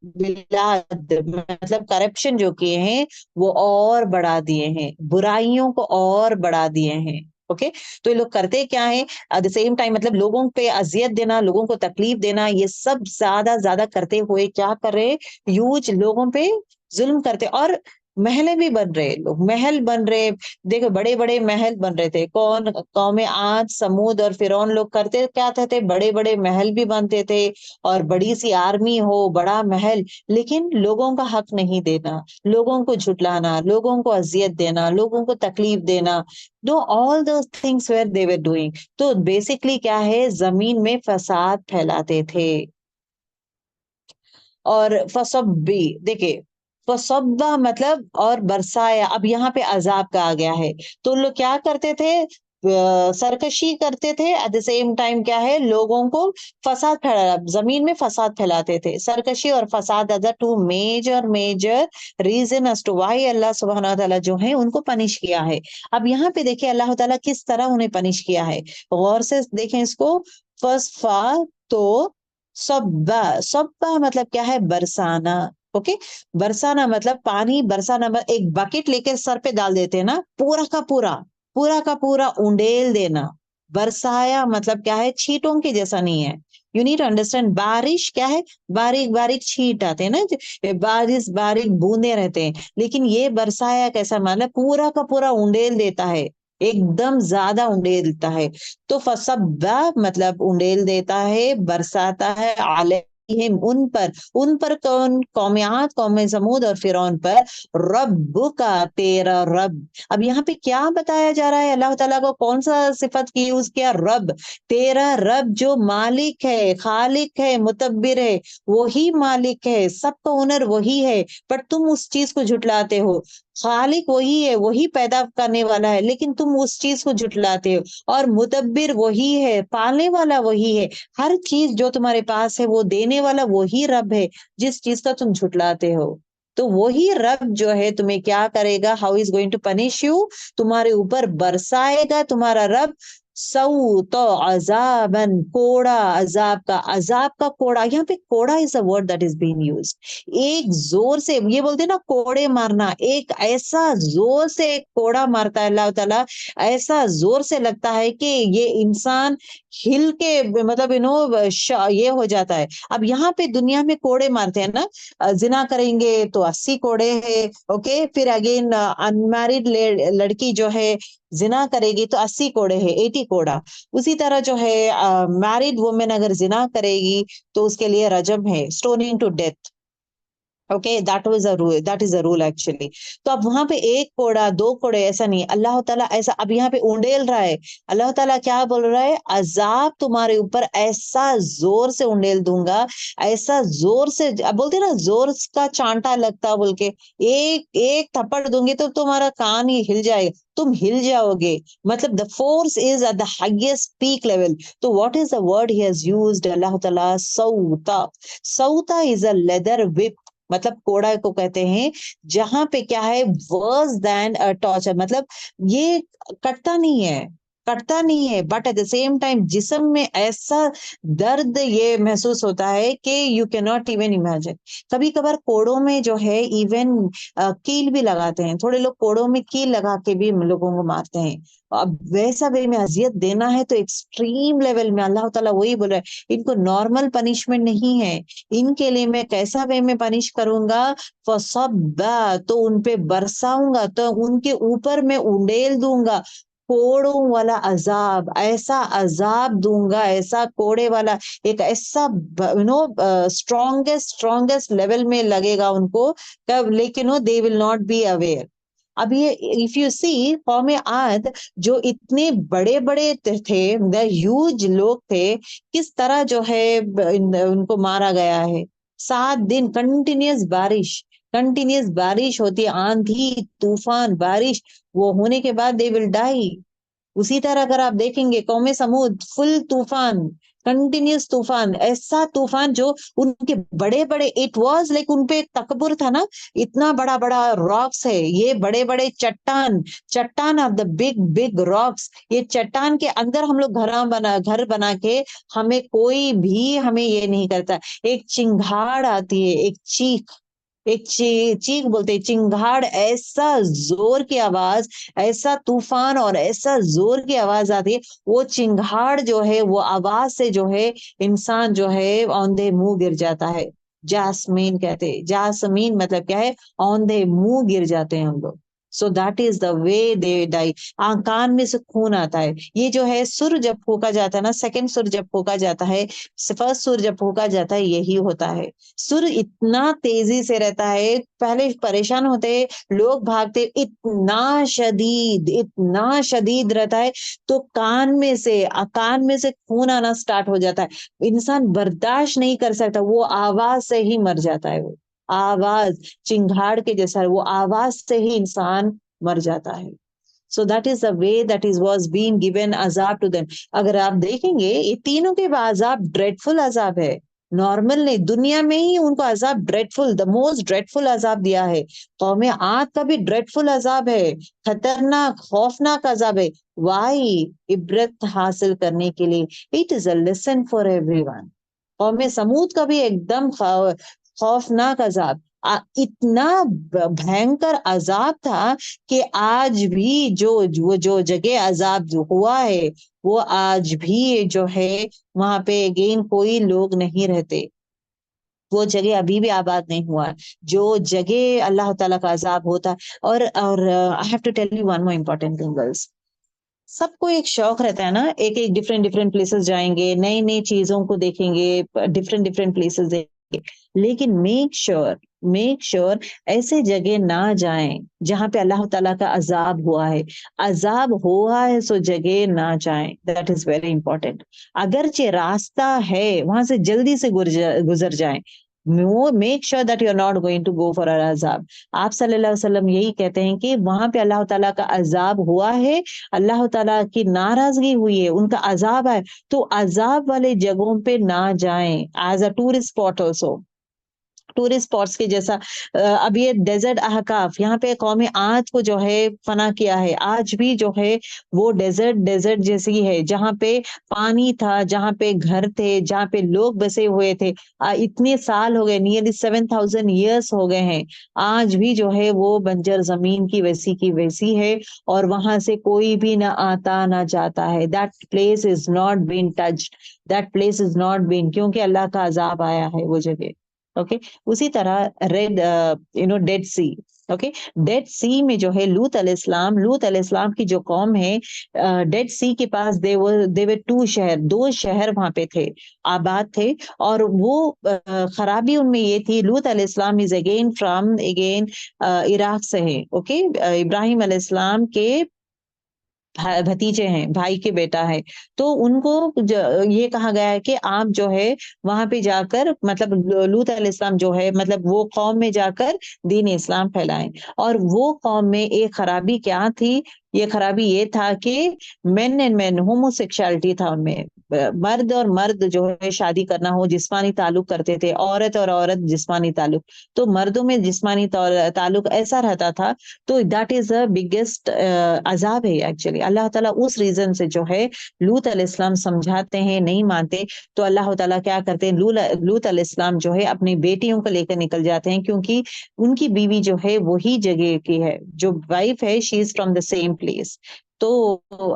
[SPEAKER 1] मतलब करप्शन जो किए हैं वो और बढ़ा दिए हैं, बुराइयों को और बढ़ा दिए हैं। ओके। तो ये लोग करते क्या है, एट द सेम टाइम मतलब लोगों पे अजियत देना, लोगों को तकलीफ देना, ये सब ज्यादा ज्यादा करते हुए क्या कर रहे, यूज लोगों पे जुल्म करते। और महलें भी बन रहे, लोग महल बन रहे, देखो बड़े बड़े महल बन रहे थे। कौन, कौमे आद, समूद और फिरौन लोग करते क्या थे, बड़े बड़े महल भी बनते थे, और बड़ी सी आर्मी हो, बड़ा महल, लेकिन लोगों का हक नहीं देना, लोगों को झुटलाना, लोगों को अजियत देना, लोगों को तकलीफ देना, no all those things where they were doing. तो बेसिकली क्या है, जमीन में फसाद फैलाते थे। और फसब्बी, देखिए, फसब्बा मतलब और बरसाया, अब यहाँ पे अजाब का आ गया है। तो उन लोग क्या करते थे, सरकशी करते थे, एट द सेम टाइम क्या है, लोगों को फसाद फैला, जमीन में फसाद फैलाते थे। सरकशी और फसाद are the two major major reason as to why Allah सुब्हानहू व तआला जो है उनको पनिश किया है। अब यहाँ पे देखिए अल्लाह ताला किस तरह उन्हें पनिश किया है, गौर से देखें इसको। फसफा, तो सब्बा, सब्बा मतलब क्या है, बरसाना। ओके। बरसाना मतलब पानी, बरसाना मतलब एक बकेट लेके सर पे डाल देते हैं ना, पूरा का पूरा, पूरा का पूरा उंडेल देना। बरसाया मतलब क्या है, छींटों के जैसा नहीं है। यू नीड टू अंडरस्टैंड, बारिश क्या है, बारीक बारीक छींट आते हैं ना, बारिश बारीक बूंदे रहते हैं। लेकिन ये बरसाया कैसा, मतलब पूरा का पूरा उंडेल देता है, एकदम ज्यादा उंडेलता है। तो फसब्बा मतलब उंडेल देता है, बरसाता है, उन पर कौन? कौम आद, कौम समूद और फिरौन पर। रब का, तेरा रब। अब यहाँ पे क्या बताया जा रहा है? अल्लाह ताला को कौन सा सिफत की यूज किया? रब। तेरा रब जो मालिक है, खालिक है, मुतब्बिर है, वही मालिक है, सबका ओनर वही है, पर तुम उस चीज को झुटलाते हो। खालिक वही है, वही पैदा करने वाला है, लेकिन तुम उस चीज को झुटलाते हो। और मुदब्बिर वही है, पालने वाला वही है। हर चीज जो तुम्हारे पास है वो देने वाला वही रब है, जिस चीज का तुम झुटलाते हो। तो वही रब जो है तुम्हें क्या करेगा? How is going to punish you? तुम्हारे ऊपर बरसाएगा तुम्हारा रब सऊ तो अजाबन, कोड़ा, अजाब का कोड़ा। यहाँ पे कोड़ा is a word that is being used. एक जोर से, ये बोलते हैं ना कोड़े मारना, एक ऐसा जोर से एक कोड़ा मारता है अल्लाह ताला, ऐसा जोर से लगता है कि ये इंसान हिल के, मतलब ये हो जाता है। अब यहाँ पे दुनिया में कोड़े मारते हैं ना, जिना करेंगे तो 80 कोड़े है, ओके। फिर अगेन अनमैरिड लड़की जो है जिना करेगी तो 80 कोड़े है, 80 कोड़ा। उसी तरह जो है मैरिड वुमेन अगर जिना करेगी तो उसके लिए रजम है, stoning to death. Okay, that was a rule, that is a rule actually. तो अब वहां पे एक कोड़ा, दो कोड़े, ऐसा नहीं। अल्लाह ताला ऐसा अब यहाँ पे उंडेल रहा है। अल्लाह ताला क्या बोल रहा है? अजाब तुम्हारे ऊपर ऐसा जोर से उंडेल दूंगा, ऐसा जोर से। अब बोलते हैं ना जोर का चांटा लगता बोल के, एक एक थप्पड़ दूंगी तो तुम्हारा कान ही हिल जाएगा, तुम हिल जाओगे। मतलब the force is at the highest peak level. तो what is the word he has used Allah ताला? सऊता। सऊता इज अ लेदर विप। मतलब कोड़ा को कहते हैं जहां पे क्या है, वर्स देन अ टॉर्चर। मतलब ये कटता नहीं है, कटता नहीं है, but at the same time जिस्म में ऐसा दर्द ये महसूस होता है कि you can not even imagine. कभी कभार कोड़ों में जो है इवन कील भी लगाते हैं, थोड़े लोग कोड़ों में कील लगा के भी लोगों को मारते हैं। अब वैसा वे में अजियत देना है तो एक्सट्रीम लेवल में। अल्लाह ताला वही बोल रहा है, इनको नॉर्मल पनिशमेंट नहीं है, इनके लिए मैं कैसा वे में पनिश करूंगा? फसब्बा, तो उन पे बरसाऊंगा, तो उनके ऊपर मैं उंडेल दूंगा कोड़ों वाला अजाब। ऐसा अजाब दूंगा, ऐसा कोड़े वाला, एक ऐसा स्ट्रॉन्गेस्ट लेवल में लगेगा उनको तब, लेकिन वो they will not be aware. अब ये इफ यू सी कौम आद जो इतने बड़े बड़े थे, द ह्यूज लोग थे, किस तरह जो है उनको मारा गया है। 7 दिन कंटिन्यूस बारिश होती है, आंधी तूफान बारिश, वो होने के बाद दे विल डाई। उसी तरह अगर आप देखेंगे कौमे समूद, फुल तूफान, कंटिन्यूस तूफान, ऐसा तूफान जो उनके बड़े बड़े, इट वाज लाइक उनपे एक तकबर था ना, इतना बड़ा बड़ा रॉक्स है, ये बड़े बड़े चट्टान, चट्टान of the big big rocks. ये चट्टान के अंदर हम लोग घर बना के, हमें कोई भी हमें ये नहीं करता। एक चिंगाड़ आती है, एक चीख, चीख बोलते हैं, चिंगाड़, ऐसा जोर की आवाज, ऐसा तूफान और ऐसा जोर की आवाज आती है। वो चिंगाड़ जो है, वो आवाज से जो है इंसान जो है औंधे मुंह गिर जाता है। जासमीन कहते हैं, जासमीन मतलब क्या है? औंधे मुंह गिर जाते हैं हम लोग। So that is the way they die. कान में से खून आता है। ये जो है सुर जब फूका जाता है ना, सेकंड सुर जब फूका जाता है, फर्स्ट सुर जब फूका जाता है, यही होता है। सुर इतना तेजी से रहता है, पहले परेशान होते लोग, भागते, इतना शदीद रहता है। तो कान में से खून आना स्टार्ट हो जाता है, इंसान बर्दाश्त नहीं कर सकता, वो आवाज से ही मर जाता है। वो आवाज चिंगाड़ के जैसा है, वो आवाज से ही इंसान मर जाता है। So that is the way that is was been given अजाब टू देम। अगर आप देखेंगे ये तीनों के अजाब ड्रेडफुल अजाब है, नॉर्मल नहीं। दुनिया में ही उनको अजाब ड्रेडफुल, द मोस्ट ड्रेडफुल अजाब दिया है। कौम आद का भी ड्रेडफुल अजाब है, खतरनाक खौफनाक अजाब है। वाई? इब्रत हासिल करने के लिए, it is a lesson for everyone. कौम समूद का भी एकदम खौफनाक अजाब, इतना भयंकर अजाब था कि आज भी जो जगह अजाब जो हुआ है, वो आज भी जो है वहां पे अगेन कोई लोग नहीं रहते, वो जगह अभी भी आबाद नहीं हुआ है। जो जगह अल्लाह ताला का अजाब होता है। और I have to tell you one more important thing girls. सबको एक शौक रहता है ना, एक एक डिफरेंट डिफरेंट प्लेसेस जाएंगे, नई नई चीजों को देखेंगे, डिफरेंट डिफरेंट प्लेसेस देखेंगे, लेकिन मेक श्योर ऐसे जगह ना जाएं जहां पे अल्लाह ताला का अजाब हुआ है। अजाब हुआ है सो जगह ना जाएं, दैट इज वेरी इंपॉर्टेंट। अगरचे रास्ता है वहां से जल्दी से गुजर गुजर जाएं। Make sure that you are not going to go for अजाब। आप सल्लल्लाहु अलैहि वसल्लम यही कहते हैं कि वहां पे अल्लाह ताला का अजाब हुआ है, अल्लाह ताला की नाराजगी हुई है, उनका अजाब है, तो अजाब वाले जगहों पे ना जाएं as a tourist spot also. Tourist spots के जैसा अब ये डेजर्ट अहकाफ, यहाँ पे कौमी आद को जो है फना किया है, आज भी जो है वो डेजर्ट डेजर्ट जैसी है, जहाँ पे पानी था, जहाँ पे घर थे, जहाँ पे लोग बसे हुए थे। इतने साल हो गए, नियरली 7,000 ईयर्स हो गए हैं, आज भी जो है वो बंजर जमीन की वैसी है, और वहां से कोई भी ना आता ना जाता है। That place is not been touched, that place is not been, क्योंकि अल्लाह का अजाब आया है वो जगह। ओके। उसी तरह रेड डेड सी। ओके। डेड सी में जो है लूत अलैहिस्सलाम की जो कौम है, डेड सी के पास देवर टू शहर, दो शहर वहां पे थे, आबाद थे। और वो खराबी उनमें ये थी, लूत अलैहिस्सलाम इज अगेन इराक से है। ओके। इब्राहिम अलैहिस्सलाम के भतीजे हैं, भाई के बेटा है। तो उनको ये कहा गया है कि आप जो है वहां पे जाकर, मतलब लूत अलैहिस्सलाम जो है, मतलब वो कौम में जाकर दीन इस्लाम फैलाएं। और वो कौम में एक खराबी क्या थी, ये खराबी ये था कि मेन एंड मेन होमोसेक्सुअलिटी था उनमें। मर्द और मर्द जो है शादी करना हो, जिस्मानी ताल्लुक करते थे, औरत और औरत जिस्मानी ताल्लुक। तो मर्दों में जिस्मानी ताल्लुक ऐसा रहता था। तो दैट इज द बिगेस्ट अजाब है एक्चुअली। अल्लाह ताला उस रीजन से जो है लूत अलैहिस्सलाम समझाते हैं, नहीं मानते, तो अल्लाह ताला क्या करते हैं, लूत अलैहिस्सलाम जो है अपनी बेटियों को लेकर निकल जाते हैं, क्योंकि उनकी बीवी जो है वही जगह की है, जो वाइफ है she is from the same place. तो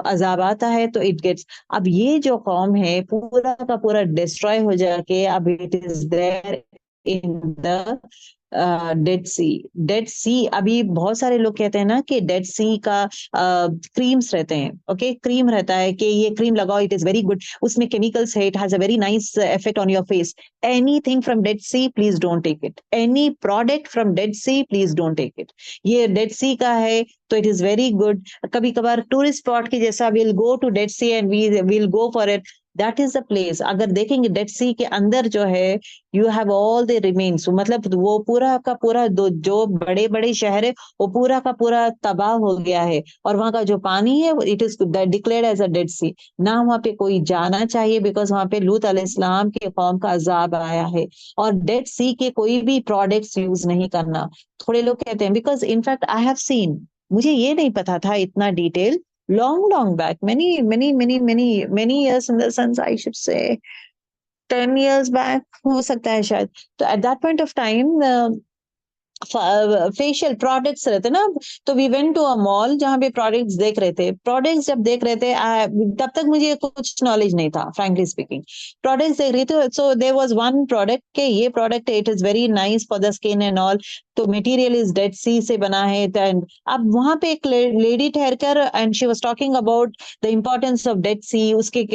[SPEAKER 1] अजाब आता है तो इट गेट्स, अब ये जो कौम है पूरा का पूरा डिस्ट्रॉय हो जाके अब it is there in the Dead Sea. Dead Sea, अभी बहुत सारे लोग कहते हैं ना कि डेड सी का क्रीम्स रहते हैं। ओके। क्रीम रहता है कि ये क्रीम लगाओ, इट इज वेरी गुड, उसमें केमिकल्स है, it has a very nice effect on your face. Anything from Dead Sea please don't take it, any product from Dead Sea please don't take it. ये Dead Sea का है तो it is very good. कभी कभार tourist spot की जैसा, will go to Dead Sea and we will go for it, that is the place. अगर देखेंगे डेड सी के अंदर जो है, you have all the remains, मतलब वो पूरा का पूरा जो बड़े बड़े शहर है वो पूरा का पूरा तबाह हो गया है, और वहां का जो पानी है it is declared as a Dead Sea. ना वहां पे कोई जाना चाहिए, बिकॉज वहां पे लूत अलैहिस्सलाम के कौम का अजाब आया है। और डेड सी के कोई भी प्रोडक्ट्स यूज नहीं करना। थोड़े लोग कहते हैं, because in fact I have seen, मुझे ये नहीं पता था इतना detail, long back, many years, in the sense I should say 10 years back हो सकता है शायद। तो at that point of time facial products रहते ना, तो we went to a mall जहां पे प्रोडक्ट्स देख रहे थे। प्रोडक्ट्स जब देख रहे थे, तब तक मुझे कुछ नॉलेज नहीं था, फ्रैंकली स्पीकिंग। प्रोडक्ट्स देख रही थी, so there was one product के ये product it is very nice for the skin and all, तो मटेरियल इज डेड सी से बना है। एंड अब वहां पे एक लेडी ठहर कर, and she was talking about the importance of Dead Sea, उसके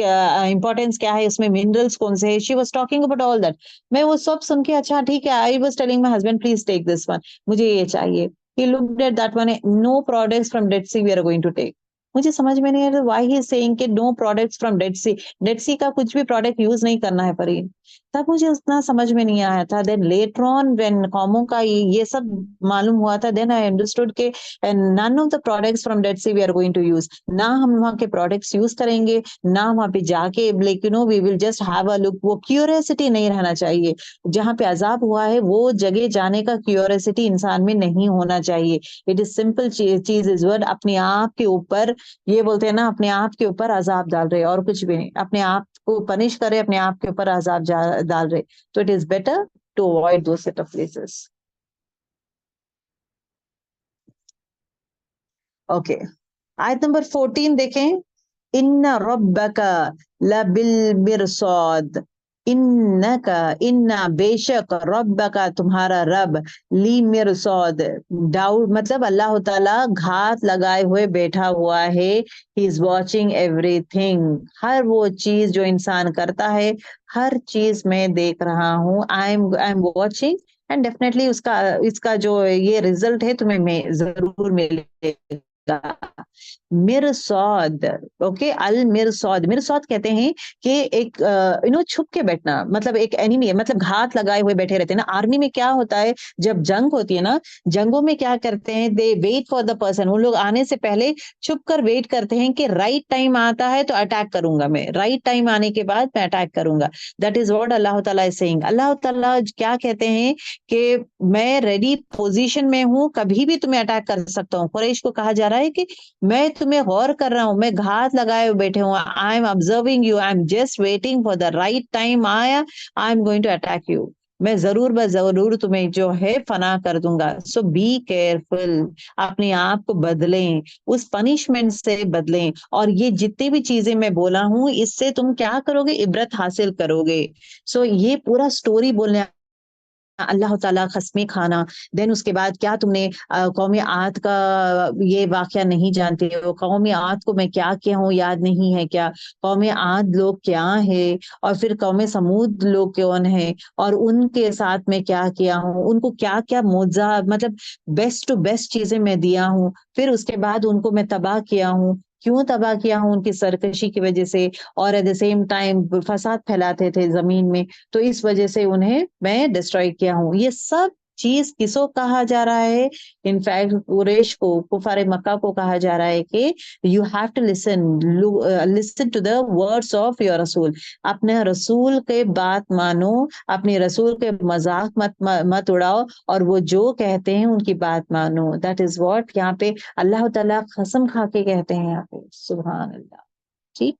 [SPEAKER 1] इम्पोर्टेंस क्या है, उसमें मिनरल्स कौन से है, she was talking about all that. मैं वो सब सुन के, अच्छा ठीक है, I was telling my husband please take this one, मुझे ये चाहिए। he looked at that one, no products from Dead Sea we are going to take। मुझे समझ में नहीं आया व्हाई ही इज सेइंग कि no products from Dead Sea, Dead Sea का कुछ भी प्रोडक्ट यूज नहीं करना है परीन। तब मुझे उतना समझ में नहीं आया था। देन लेटर ऑन व्हेन कौमों का ये सब मालूम हुआ था, देन आई अंडरस्टूड के none of the products from Dead Sea we are going to use. ना हम वहाँ के प्रोडक्ट्स यूज करेंगे, ना वहाँ पे जाके like we will just have a look. वो क्यूरियोसिटी नहीं रहना चाहिए। जहाँ पे अजाब हुआ है वो जगह जाने का क्यूरियोसिटी इंसान में नहीं होना चाहिए। इट इज सिंपल चीज इज वर्ड, अपने आप के ऊपर, ये बोलते हैं ना, अपने आप के ऊपर अजाब डाल रहे और कुछ भी नहीं, अपने आप को पनिश करे, अपने आप के ऊपर अजाब डाल रहे। तो it is better to avoid those set of places. Okay. आयत नंबर 14 देखें, इन्ना रब्बका लबिल मिरसाद। इन्नका इन्ना बेशक रब्बका तुम्हारा रब ली मिरसौद डाउट मतलब अल्लाह ताला घात लगाए हुए बैठा हुआ है। ही इज वॉचिंग एवरीथिंग, हर वो चीज जो इंसान करता है हर चीज मैं देख रहा हूँ। I am watching and definitely उसका इसका जो ये रिजल्ट है तुम्हें मैं जरूर मिलेगा। मिरसौद, ओके, अल मिरसौद, मिरसौद कहते हैं कि एक छुप के बैठना, मतलब एक एनिमी है, मतलब घात लगाए हुए बैठे रहते हैं ना। आर्मी में क्या होता है, जब जंग होती है ना, जंगों में क्या करते हैं, दे वेट फॉर द पर्सन, उन लोग आने से पहले छुप कर वेट करते हैं कि राइट टाइम आता है तो अटैक करूंगा मैं, राइट टाइम आने के बाद मैं अटैक करूंगा। दैट इज व्हाट अल्लाह ताला इज सेइंग। अल्लाह ताला क्या कहते हैं कि मैं रेडी पोजीशन में हूं, कभी भी तुम्हें अटैक कर सकता हूँ। कुरैश को कहा जा रहा है कि मैं तुम्हें गौर कर रहा हूं, मैं घात लगाए हुए बैठे हूँ, I am observing you, I am just waiting for the right time आया, I M going to attack you, मैं जरूर ब जरूर तुम्हें जो है फना कर दूंगा। सो बी केयरफुल, अपने आप को बदलें, उस पनिशमेंट से बदलें, और ये जितनी भी चीजें मैं बोला हूं इससे तुम क्या करोगे, इबरत हासिल करोगे। सो ये पूरा स्टोरी बोलने अल्लाह ताला खस्में खाना, देन उसके बाद क्या तुमने कौम आद का ये वाकया नहीं जानते हो, कौम आद को मैं क्या किया हूँ याद नहीं है क्या, कौम आद लोग क्या है, और फिर कौम समूद लोग कौन है, और उनके साथ में क्या किया हूँ, उनको क्या क्या मुआवजा मतलब बेस्ट टू बेस्ट चीजें मैं दिया हूँ, फिर उसके बाद उनको मैं तबाह किया हूँ। क्यों तबाह किया हूँ, उनकी सरकशी की वजह से, और एट द सेम टाइम फसाद फैलाते थे जमीन में, तो इस वजह से उन्हें मैं डिस्ट्रॉय किया हूँ। ये सब चीज किसको कहा जा रहा है, इनफैक्ट कुरैश को, कुफारे मक्का को कहा जा रहा है कि you have to listen, listen to the words of your रसूल, अपने रसूल के बात मानो, अपने रसूल के मजाक मत उड़ाओ, और वो जो कहते हैं उनकी बात मानो। दैट इज व्हाट यहाँ पे अल्लाह ताला कसम खा के कहते हैं यहाँ पे, सुभान अल्लाह। ठीक,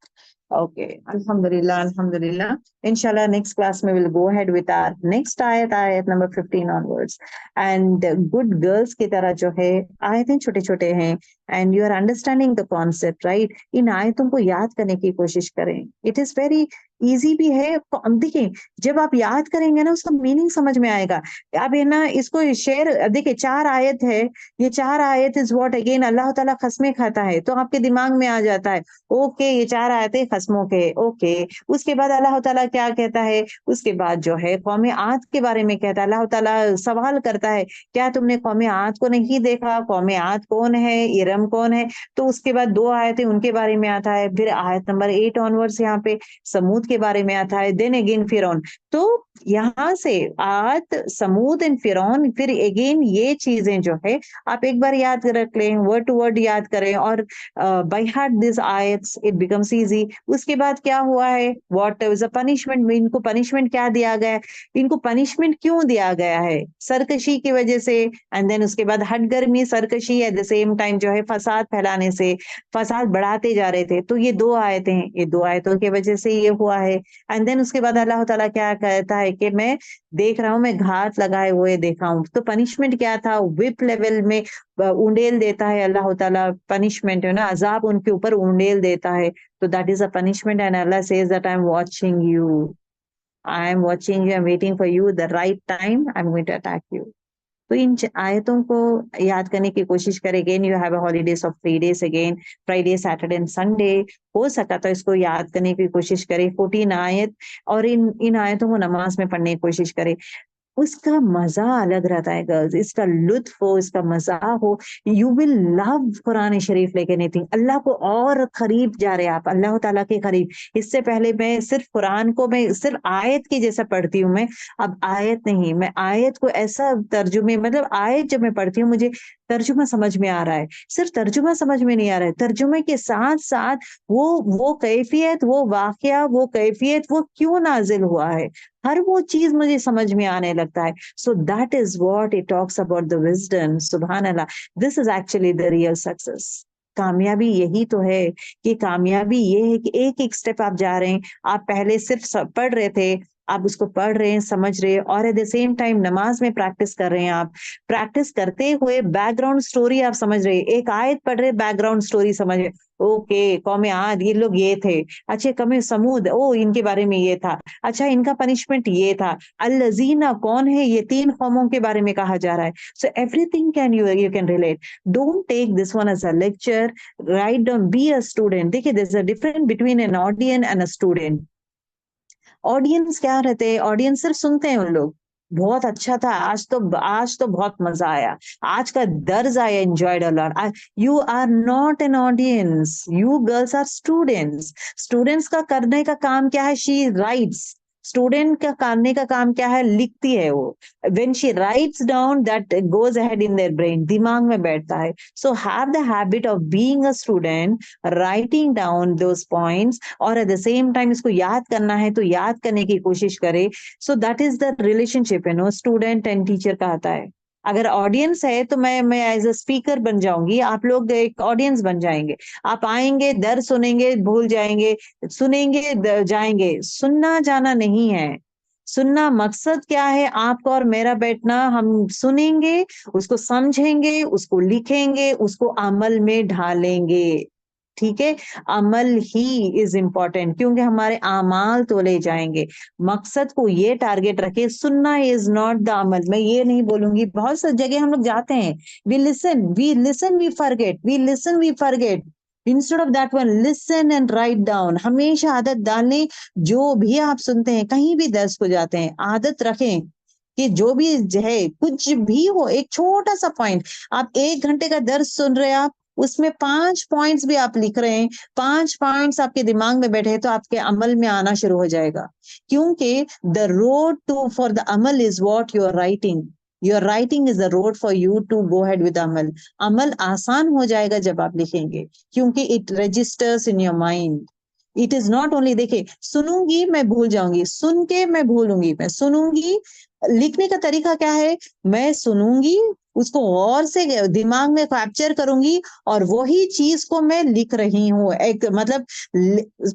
[SPEAKER 1] okay, alhamdulillah, alhamdulillah. Inshallah next class we will go ahead with our next ayat number 15 onwards. And good girls की तरह जो है आयतें छोटे छोटे हैं, and you are understanding the concept, right? इन आयतों को याद करने की कोशिश करें, it is very easy भी है। देखिए जब आप याद करेंगे ना उसका मीनिंग समझ में आएगा। अब है ना इसको शेयर, देखिए 4 आयत है, ये 4 आयत इज व्हाट, अगेन अल्लाह ताला खस्में खाता है, तो आपके दिमाग में आ जाता है ओके ये 4 आयतें खस्मों के, ओके। उसके बाद अल्लाह ताला क्या कहता है, उसके बाद जो है कौम आद के बारे में कहता है, अल्लाह ताला सवाल करता है क्या तुमने कौम आद को नहीं देखा, कौम आद कौन है, इरम कौन है, तो उसके बाद 2 आयतें उनके बारे में आता है, फिर आयत नंबर 8 ऑनवर्ड्स यहाँ पे समूद के बारे में आता है, देन अगेन फिरौन। तो यहाँ से आद, समूद एंड फिरौन, फिर अगेन ये चीजें जो है आप एक बार याद रख लें, वर्ड टू वर्ड याद करें, और बाय हार्ट दिस आयत्स, इट बिकम्स इजी। उसके बाद क्या हुआ है, व्हाट इज अ पनिशमेंट, इनको पनिशमेंट क्या दिया गया है, इनको पनिशमेंट क्यों दिया गया है, सरकशी की वजह से, एंड देन उसके बाद हटगर्मी, सरकशी, एट द सेम टाइम जो है फसाद फैलाने से, फसाद बढ़ाते जा रहे थे। तो ये 2 आयतें हैं, ये 2 आयतों की वजह से ये हुआ है। एंड देन उसके बाद अल्लाह ताला क्या कहता है कि मैं देख रहा हूं, मैं घात लगाए हुए देखा हूं। तो पनिशमेंट क्या था, विप लेवल में उंडेल देता है अल्लाह ताला, पनिशमेंट है ना, अजाब उनके ऊपर उंडेल देता है। तो that is a punishment, and अल्लाह says that I am watching you, I am watching you, I am waiting for you, the right time I M going to attack you. तो इन आयतों को याद करने की कोशिश करें। Again you have a holidays of 3 days, again Friday Saturday and Sunday, हो सका तो इसको याद करने की कोशिश करें 14 आयत, और इन आयतों को नमाज में पढ़ने की कोशिश करें। उसका मजा अलग रहता है गर्ल्स, इसका लुत्फ हो, इसका मजा हो, यू विल लव कुरान शरीफ, लेके नहीं थी अल्लाह को और करीब जा रहे हैं आप, अल्लाह ताला के करीब। इससे पहले मैं सिर्फ कुरान को मैं सिर्फ आयत की जैसा पढ़ती हूँ मैं, अब आयत नहीं, मैं आयत को ऐसा तर्जुमे, मतलब आयत जब मैं पढ़ती हूँ मुझे तर्जुमा समझ में आ रहा है, सिर्फ तर्जुमा समझ में नहीं आ रहा है, तर्जुमे के साथ साथ वो कैफियत, वो वाकया, वो कैफियत, वो क्यों नाजिल हुआ है, हर वो चीज मुझे समझ में आने लगता है। So that is what it talks about the wisdom, सुभान Allah, this is actually the real success. कामयाबी यही तो है, कि कामयाबी ये है कि एक एक स्टेप आप जा रहे हैं, आप पहले सिर्फ पढ़ रहे थे, आप उसको पढ़ रहे हैं, समझ रहे हैं, और एट द सेम टाइम नमाज में प्रैक्टिस कर रहे हैं। आप प्रैक्टिस करते हुए बैकग्राउंड स्टोरी आप समझ रहे हैं, एक आयत पढ़ रहे, बैकग्राउंड स्टोरी समझ रहे, ओके कौमे आद ये लोग ये थे, अच्छे कौमे समूद ओ इनके बारे में ये था, अच्छा इनका पनिशमेंट ये था, अल्लजीना कौन है, ये 3 कौमों के बारे में कहा जा रहा है। So everything can you can relate. Don't take this one as a lecture, right down, be a student. देखिए there is a difference between an audience and a student. Audience क्या रहते हैं, ऑडियंस सिर्फ सुनते हैं, उन लोग बहुत अच्छा था, आज तो बहुत मजा आया, आज का दर्ज I enjoyed a lot. You are not an audience, you girls are students. Students का करने का काम क्या है, शी राइट्स। स्टूडेंट का करने का काम क्या है, लिखती है वो। When she writes down that goes ahead in their brain, दिमाग में बैठता है। सो have the habit of being a student, writing down those points, और एट द सेम टाइम इसको याद करना है तो याद करने की कोशिश करे। सो that is the relationship student and teacher का आता है। अगर ऑडियंस है तो मैं एज अ स्पीकर बन जाऊंगी, आप लोग एक ऑडियंस बन जाएंगे। आप आएंगे, दर सुनेंगे, भूल जाएंगे, सुनेंगे, जाएंगे। सुनना जाना नहीं है। सुनना मकसद क्या है, आपका और मेरा बैठना, हम सुनेंगे, उसको समझेंगे, उसको लिखेंगे, उसको अमल में ढालेंगे। ठीक है, अमल ही इज इंपॉर्टेंट, क्योंकि हमारे अमाल तोले जाएंगे। मकसद को ये टारगेट रखे, सुनना इज नॉट द अमल। मैं ये नहीं बोलूंगी, बहुत सी जगह हम लोग जाते हैं, we listen we forget, we listen we forget. Instead of that one, listen and write down. हमेशा आदत डालें, जो भी आप सुनते हैं, कहीं भी दर्स को जाते हैं, आदत रखें कि जो भी है, कुछ भी हो, एक छोटा सा पॉइंट, आप 1 घंटे का दर्स सुन रहे हैं, आप उसमें 5 पॉइंट्स भी आप लिख रहे हैं, 5 पॉइंट्स आपके दिमाग में बैठे तो आपके अमल में आना शुरू हो जाएगा। क्योंकि the road to for the अमल is what you are writing. Your writing is the road for you to go head with अमल। अमल आसान हो जाएगा जब आप लिखेंगे, क्योंकि it registers in your mind. It is not only, देखिए सुनूंगी मैं भूल जाऊंगी, सुन के मैं भूलूंगी, मैं सुनूंगी। लिखने का तरीका क्या है, मैं सुनूंगी, उसको गौर से दिमाग में कैप्चर करूंगी, और वही चीज को मैं लिख रही हूँ। एक मतलब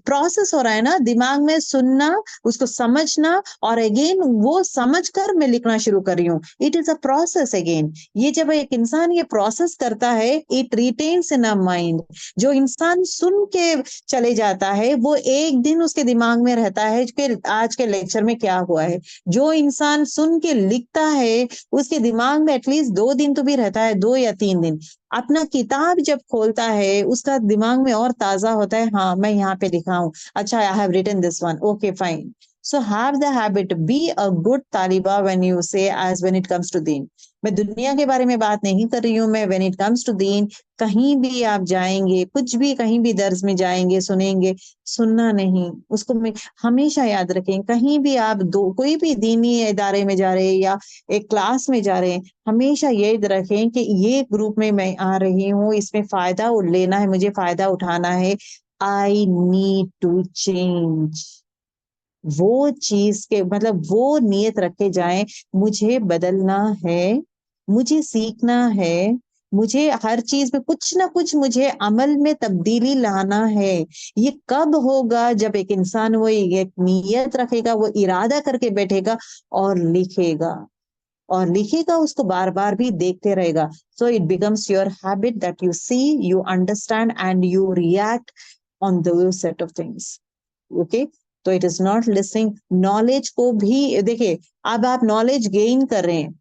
[SPEAKER 1] प्रोसेस हो रहा है ना, दिमाग में सुनना, उसको समझना, और अगेन वो समझकर मैं लिखना शुरू कर रही हूँ। It is a process again. ये जब एक इंसान ये प्रोसेस करता है, it retains in a mind. जो इंसान सुन के चले जाता है, वो एक दिन उसके दिमाग में रहता है कि आज के लेक्चर में क्या हुआ है। जो इंसान सुन के लिखता है, उसके दिमाग में एटलीस्ट 2 दिन तो भी रहता है, 2 या 3 दिन। अपना किताब जब खोलता है, उसका दिमाग में और ताजा होता है, हाँ मैं यहाँ पे लिखा हूँ, अच्छा I have written this one, okay fine. So have the habit, be a good तालिबा when you say as when it comes to दीन। मैं दुनिया के बारे में बात नहीं कर रही हूँ, मैं व्हेन इट कम्स टू दीन, कहीं भी आप जाएंगे, कुछ भी कहीं भी दर्ज में जाएंगे, सुनेंगे, सुनना नहीं, उसको मैं हमेशा याद रखें। कहीं भी आप कोई भी दीनी इदारे में जा रहे हैं या एक क्लास में जा रहे हैं, हमेशा ये रखें कि ये ग्रुप में मैं आ रही हूँ, इसमें फायदा लेना है, मुझे फायदा उठाना है। I need to change. वो चीज के मतलब वो नियत रखे जाएं, मुझे बदलना है, मुझे सीखना है, मुझे हर चीज में कुछ ना कुछ मुझे अमल में तब्दीली लाना है। ये कब होगा, जब एक इंसान वो एक नियत रखेगा, वो इरादा करके बैठेगा और लिखेगा, और लिखेगा, उसको बार बार भी देखते रहेगा। So it becomes your habit that you see, you understand and you react on two set of things. Okay, तो it is not listening. Knowledge को भी देखिए, अब आप नॉलेज गेन कर रहे हैं,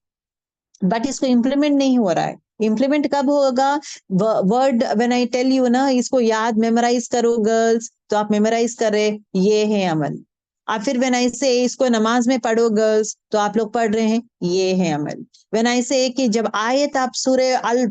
[SPEAKER 1] बट इसको इम्प्लीमेंट नहीं हो रहा है। इम्प्लीमेंट कब होगा, word when I tell you ना, इसको याद मेमोराइज करो गर्ल्स, तो आप मेमोराइज कर रहे, ये है अमल। आप फिर व्हेन आई से इसको नमाज में पढ़ो गर्ल्स, तो आप लोग पढ़ रहे हैं, ये है अमल। व्हेन आई से कि जब आयत आप सूरे अल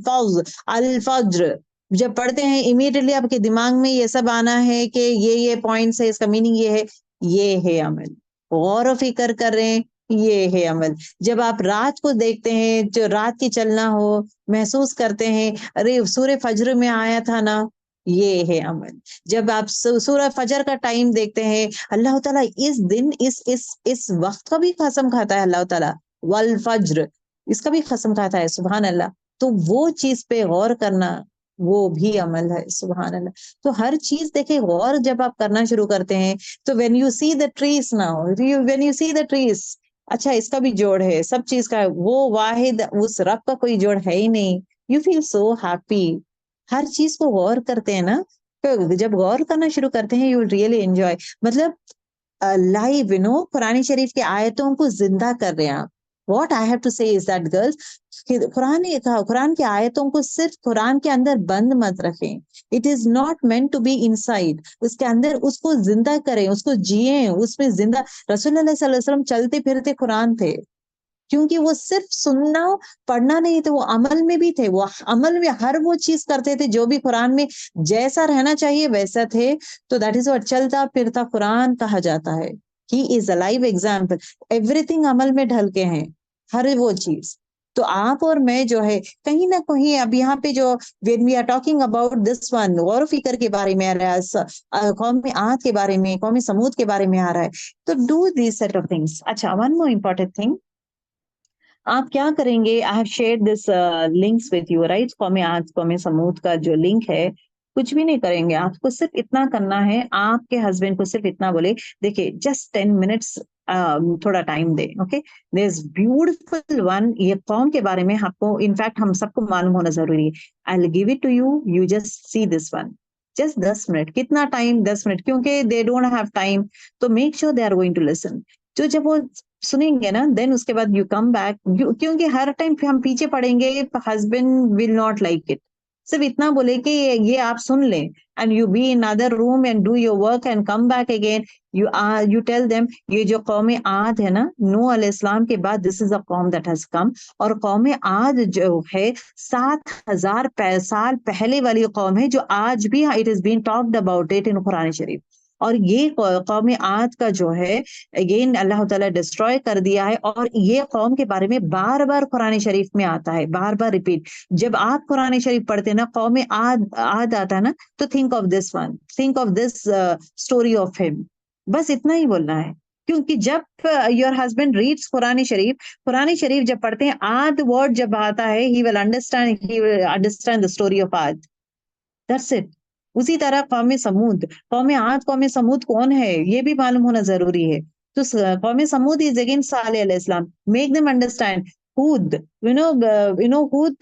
[SPEAKER 1] फज्र जब पढ़ते हैं, इमीडिएटली आपके दिमाग में ये सब आना है कि ये पॉइंट्स है, इसका मीनिंग ये है, ये है अमल। गौर फिक्र कर रहे हैं, ये है अमल। जब आप रात को देखते हैं, जो रात की चलना हो, महसूस करते हैं, अरे सूर्य फजर में आया था ना, ये है अमल। जब आप सूरज फजर का टाइम देखते हैं, अल्लाह ताला इस दिन इस वक्त का भी कसम खाता है, अल्लाह ताला वल फज्र, इसका भी कसम खाता है, सुभान अल्लाह। तो वो चीज पे गौर करना, वो भी अमल है। सुभान अल्लाह। तो हर चीज देखे गौर जब आप करना शुरू करते हैं, तो when you see the trees now, when you see the trees, अच्छा इसका भी जोड़ है, सब चीज का है, वो वाहिद उस रब का कोई जोड़ है ही नहीं। You feel so happy. हर चीज को गौर करते हैं ना, तो जब गौर करना शुरू करते हैं यू विल रियली एंजॉय। मतलब लाइव कुरान शरीफ की आयतों को जिंदा कर रहे हैं आप। वॉट आई हैव टू से इज दैट गर्ल्स, कुरान की आयतों को सिर्फ कुरान के अंदर बंद मत रखें। It is not meant to be inside, उसके अंदर उसको जिंदा करें, उसको जिए, उसमें जिंदा। रसूलुल्लाह सल्लल्लाहु अलैहि वसल्लम चलते फिरते कुरान थे, क्योंकि वो सिर्फ सुनना पढ़ना नहीं थे, वो अमल में भी थे। वो अमल में हर वो चीज करते थे जो भी कुरान में जैसा रहना चाहिए वैसा थे। तो दैट इज व्हाट चलता फिरता कुरान कहा जाता है। He is a live example. Everything अमल में ढल के हैं, हर वो चीज। तो आप और मैं जो है कहीं ना कहीं अब यहाँ पे जो when we are talking about this one, गौर फिक्र के बारे में आ रहा है, कौम आद के बारे में, कौम समूद के बारे में आ रहा है। तो do this set of things. अच्छा, वन मोर इम्पोर्टेंट थिंग, आप क्या करेंगे, I have share this links with you, right. कौमे आज कौमे समूद का जो लिंक है, कुछ भी नहीं करेंगे, आपको सिर्फ इतना करना है, आपके हस्बैंड को सिर्फ इतना बोले, देखिए जस्ट 10 मिनट्स थोड़ा टाइम दे, okay. There is beautiful one, ये कौम के बारे में आपको इनफैक्ट हम सबको मालूम होना जरूरी है। I will give it to you, you just see this one. Just 10 minute, कितना टाइम, 10 मिनट, क्योंकि दे डोंट हैव टाइम। तो make sure they are going to listen. तो जब वो सुनेंगे ना, देन उसके बाद यू कम बैक, क्योंकि हर टाइम हम पीछे पड़ेंगे, husband will not like it. सिर्फ इतना बोले कि ये आप सुन लें, and you be in other room and do your work and come back again. You tell them, ये जो कौम आद है ना, नूह अलैहिस्सलाम के बाद दिस इज अ कौम दैट हैज कम। और कौम आद जो है 7,000 साल पहले वाली कौम है, जो आज भी it is been talked about it in Quran शरीफ। और ये कौम आद का जो है अगेन अल्लाह ताला डिस्ट्रॉय कर दिया है। और ये कौम के बारे में बार बार कुरान शरीफ में आता है, बार बार रिपीट। जब आप कुरान शरीफ पढ़ते हैं ना, कौम आद आद आता है ना, तो think of this one, think of this story of him. बस इतना ही बोलना है। क्योंकि जब योर हस्बैंड रीड्स कुरान शरीफ जब पढ़ते हैं, आद वर्ड जब आता है, he will understand the story of आद। That's it. उसी तरह कौम समूद, कौम आद कौम समूद कौन है ये भी मालूम होना जरूरी है। तो कौम समूद इज अगेन सालेह अलैहिस्सलाम। मेक देम अंडरस्टैंड हूद,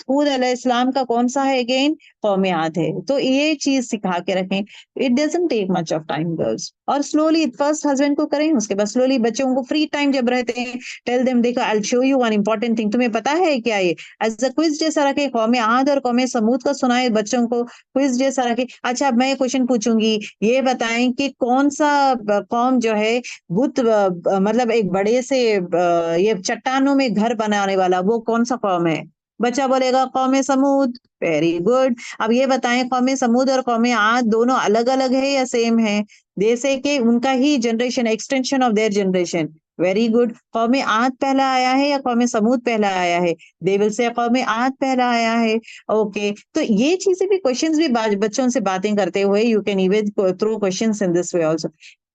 [SPEAKER 1] हूद अलैहिस्सलाम का कौन सा है अगेन, कौम आद है। तो ये चीज सिखा के रखें। It doesn't take much of time girls. और स्लोली फर्स्ट हस्बैंड को करें, उसके बाद स्लोली बच्चों को फ्री टाइम जब रहते हैं, टेल देम, देखो I will show you one important thing, तुम्हें पता है क्या ये, एज अ क्विज जैसा रखे, कौम आद और कौम समूद का सुनाए बच्चों को, क्विज जैसा रखे। अच्छा, अब मैं क्वेश्चन पूछूंगी, ये बताएं कि कौन सा कौम जो है बुत मतलब एक बड़े से ये चट्टानों में घर बनाने वाला, वो कौन सा कौम है। बच्चा बोलेगा कौम समूद। Very good. अब ये बताएं, कौम समूद और कौम आद दोनों अलग अलग है या सेम है। जैसे कि उनका ही generation, extension of their generation. Very good. कौम आद पहला आया है या कौम समूद पहला आया है। दे विल से कौम आद पहला आया है। ओके, तो ये चीजें भी, क्वेश्चंस भी बच्चों से बातें करते हुए you can even throw questions in this way also.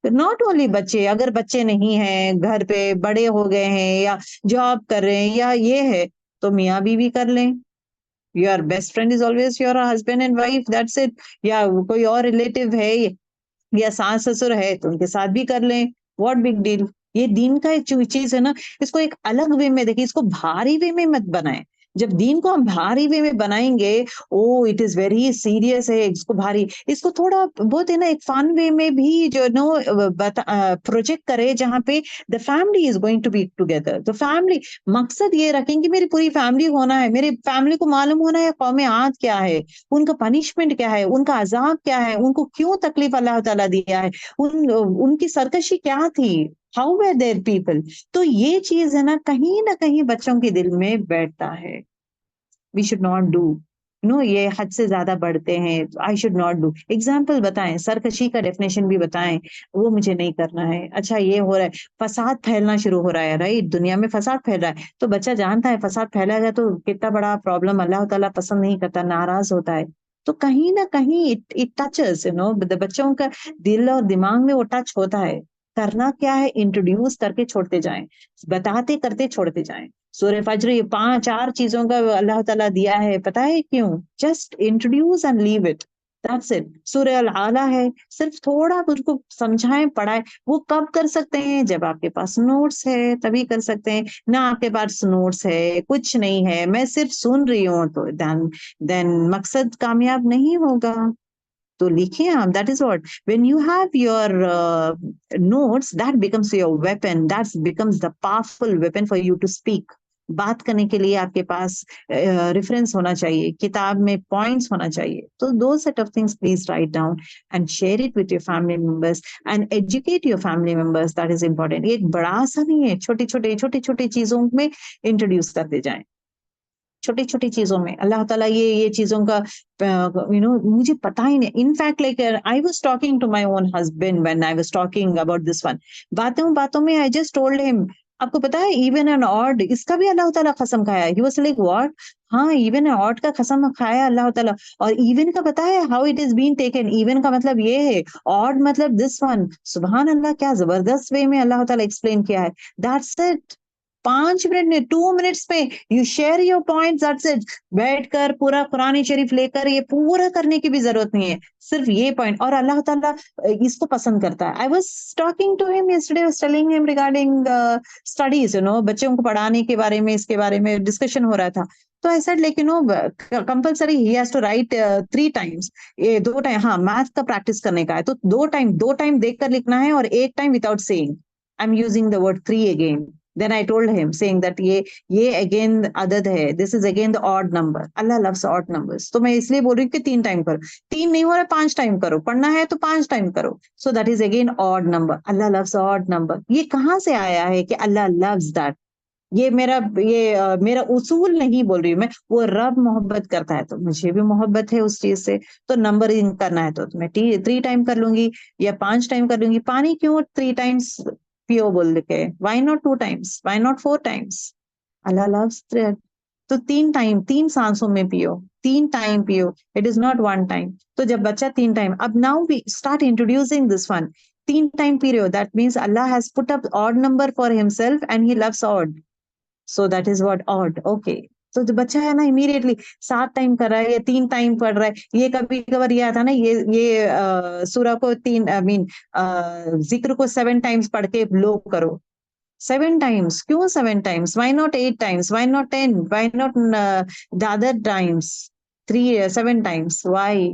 [SPEAKER 1] Not only बच्चे, अगर बच्चे नहीं हैं, घर पे बड़े हो गए हैं या जॉब कर रहे हैं या ये है, तो मियाँ बीवी कर लें। Your best friend is always your husband and wife, that's it. या कोई और रिलेटिव है या सास ससुर है तो उनके साथ भी कर लें। What big deal. ये दीन का एक चीज है ना, इसको एक अलग वे में देखिए, इसको भारी वे में मत बनाएं। जब दीन को हम भारी वे में बनाएंगे, ओ इट इज वेरी सीरियस है, इसको भारी, इसको थोड़ा बहुत है ना एक फन वे में भी जो नो प्रोजेक्ट करे, जहाँ पे the family is going to be together. तो फैमिली, मकसद ये रखें कि मेरी पूरी फैमिली होना है, मेरी फैमिली को मालूम होना है कौम आद क्या है, उनका पनिशमेंट क्या है, उनका अजाब क्या है, उनको क्यों तकलीफ अल्लाह ताला दिया है, उनकी सरकशी क्या थी, हाउ वेर देयर पीपल। तो ये चीज है ना कहीं बच्चों के दिल में बैठता है। We should not do, no ये हद से ज्यादा बढ़ते हैं, I should not do. Example बताएं, सरकशी का डेफिनेशन भी बताएं, वो मुझे नहीं करना है। अच्छा, ये हो रहा है, फसाद फैलना शुरू हो रहा है, राइट, दुनिया में फसाद फैल रहा है, तो बच्चा जानता है फसाद फैलाएगा तो कितना बड़ा प्रॉब्लम, अल्लाह ताला पसंद नहीं करता, नाराज होता है। तो कहीं ना कहीं इट टचेस बच्चों का दिल और दिमाग में वो टच होता है। करना क्या है, इंट्रोड्यूस करके छोड़ते जाएं, बताते करते छोड़ते जाएं। सूरह फज्र, ये 4 चीजों का अल्लाह ताला दिया है, पता है क्यों? Just introduce and leave it, that's it. सूरह अल आला है, सिर्फ थोड़ा उनको समझाएं, पढ़ाएं। वो कब कर सकते हैं? जब आपके पास नोट्स है, तभी कर सकते हैं ना। आपके पास नोट्स है, कुछ नहीं है, मैं सिर्फ सुन रही हूँ, तो देन मकसद कामयाब नहीं होगा। तो लिखिए आप, that is what, when you have your notes, that becomes your weapon, that becomes the powerful weapon for you to speak. बात करने के लिए आपके पास रेफरेंस होना चाहिए, किताब में पॉइंट्स होना चाहिए। तो दो set of things please write down and share it with your family members and educate your family members, that is important. ये बड़ा सा नहीं है, छोटी छोटी चीजों में इंट्रोड्यूस करते जाएं, छोटी छोटी चीजों में। अल्लाह ताला ये चीजों का मुझे पता ही नहीं। In fact like I was talking to my own husband when I was talking about this one, बातों बातों में आई जस्ट टोल्ड हिम, आपको पता है इवन एंड ऑड, इसका भी अल्लाह ताला कसम खाया है। He was like what? हाँ, इवन एंड ऑड का कसम खाया अल्लाह ताला। और इवन का पता है how it is been taken? Even का मतलब ये है, ऑड मतलब दिस वन। सुभान अल्लाह, क्या जबरदस्त वे में अल्लाह ताला एक्सप्लेन किया है। That's it. 5 मिनट में, 2 मिनट्स में you share your point, that's it. बैठकर पूरा कुरान शरीफ लेकर ये पूरा करने की भी जरूरत नहीं है, सिर्फ ये पॉइंट। और अल्लाह ताला इसको पसंद करता है। I was talking to him yesterday, was telling him regarding studies, बच्चों को पढ़ाने के बारे में, इसके बारे में डिस्कशन हो रहा था। तो I said like compulsory he has to write 3 times. ये 2 टाइम, हाँ, मैथ का प्रैक्टिस करने का है, तो 2 टाइम देखकर लिखना है और 1 time without saying. I am using the word 3 again. Then I told him saying that ये again अदद है, this is again the odd number. Allah loves odd numbers. तो मैं इसलिए बोल रही हूँ कि 3 टाइम करो। 3 नहीं हो रहा, 5 टाइम करो, पढ़ना है तो 5 टाइम करो। So that is again odd number. Allah loves odd number. ये कहाँ से आया है कि Allah loves that? मेरा उसूल नहीं बोल रही हूँ मैं, वो रब मोहब्बत करता है तो मुझे भी मोहब्बत है उस चीज से। तो नंबरिंग करना है तो मैं 3 टाइम कर लूंगी या 5 टाइम कर लूंगी। पानी क्यों 3 टाइम्स पियो बोल के? Why not 2 times, why not 4 times? Allah loves. तो 3 टाइम, 3 सांसों में पियो, 3 टाइम पियो, इट इज नॉट 1 टाइम। तो जब बच्चा 3 टाइम, अब now we start introducing this one. 3 time period, that means Allah has put up odd number for himself and he loves odd. So that is what odd, okay. तो जो बच्चा है ना, immediately 7 time कर रहा है या 3 टाइम पढ़ रहा है। ये कभी कभार ये आता ना, ये सूरह को 3, आई मीन जिक्र को 7 टाइम्स पढ़ के लो करो। 7 टाइम्स क्यों? 7 times, why not 8 times, why not 10, why not the other times? 7 times, why?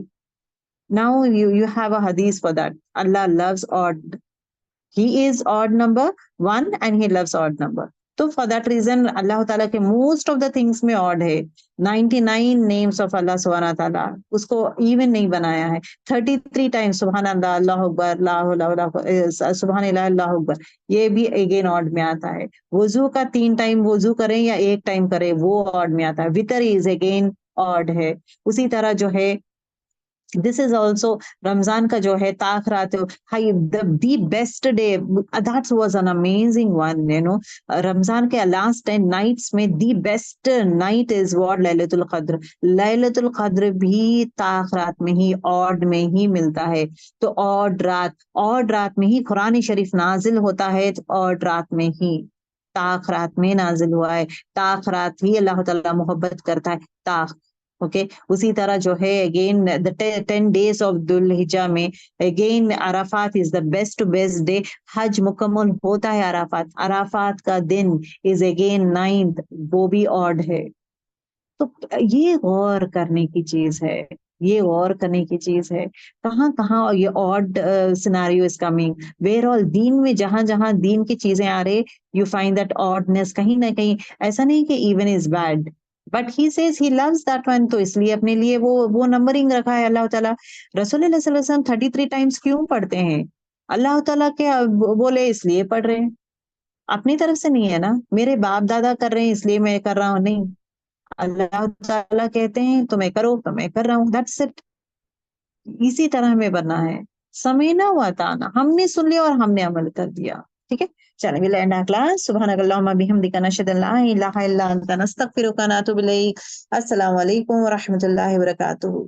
[SPEAKER 1] Now you have a hadith for that. Allah loves odd. He is odd number one and he loves odd number. तो for that reason अल्लाह ताला के most of the things में odd है। 99 names of अल्लाह सुब्हान ताला, उसको even नहीं बनाया है। 33 टाइम्स सुबहान अल्लाह, अल्लाह अकबर, सुबहान अल्लाह, अल्लाह अकबर, ये भी अगेन ऑड में आता है। वजू का 3 टाइम वजू करें या 1 टाइम करें, वो ऑड में आता है। वितर इज अगेन ऑड है। उसी तरह जो है, दिस इज ऑल्सो रमजान का जो है ताखरात, high the best day, that was an amazing one, Ramadan के लास्ट 10 नाइट्स में the best night is what? लैलतुल कद्र। लैलतुल कद्र भी ताखरात में ही, ऑड में ही मिलता है। तो ऑड रात में ही कुरान शरीफ नाजिल होता है, ऑड रात में ही, ताखरात में नाजिल हुआ है। ताखरात ही अल्लाह ताला मोहब्बत करता है, ताख, ओके। उसी तरह जो है अगेन द 10 डेज ऑफ दुल हिजा में again Arafat is the best day. हज मुकम्मल होता है अराफात, अराफात का दिन इज अगेन 9th, वो भी ऑड है। तो ये गौर करने की चीज है, ये गौर करने की चीज है। कहाँ कहाँ ये odd scenario is coming, where all दीन में, जहां जहां दीन की चीजें आ रहे, यू फाइंड दैट ऑडनेस कहीं ना कहीं। ऐसा नहीं कि even is bad, but he says he loves that one, तो इसलिए अपने लिए वो नंबरिंग रखा है अल्लाह ताला। रसूल सल्लल्लाहु अलैहि वसल्लम 33 टाइम्स क्यों पढ़ते हैं? अल्लाह ताला के बोले इसलिए पढ़ रहे हैं, अपनी तरफ से नहीं है ना। मेरे बाप दादा कर रहे हैं इसलिए मैं कर रहा हूँ, नहीं। अल्लाह ताला कहते हैं तुम्हें करो तो मैं कर रहा हूँ, दैट्स इट। इसी तरह हमें बनना है। समीना व अताना, हमने सुन लिया और हमने अमल कर दिया, ठीक है। चलो विल एंड आवर क्लास। सुब्हानकल्लाहुम्मा बिहम्दिका नशहदु अल्ला इलाहा इल्ला अंता नस्तगफिरुका व नतूबु इलैक। अस्सलामु अलैकुम व रहमतुल्लाहि व बरकातुहू।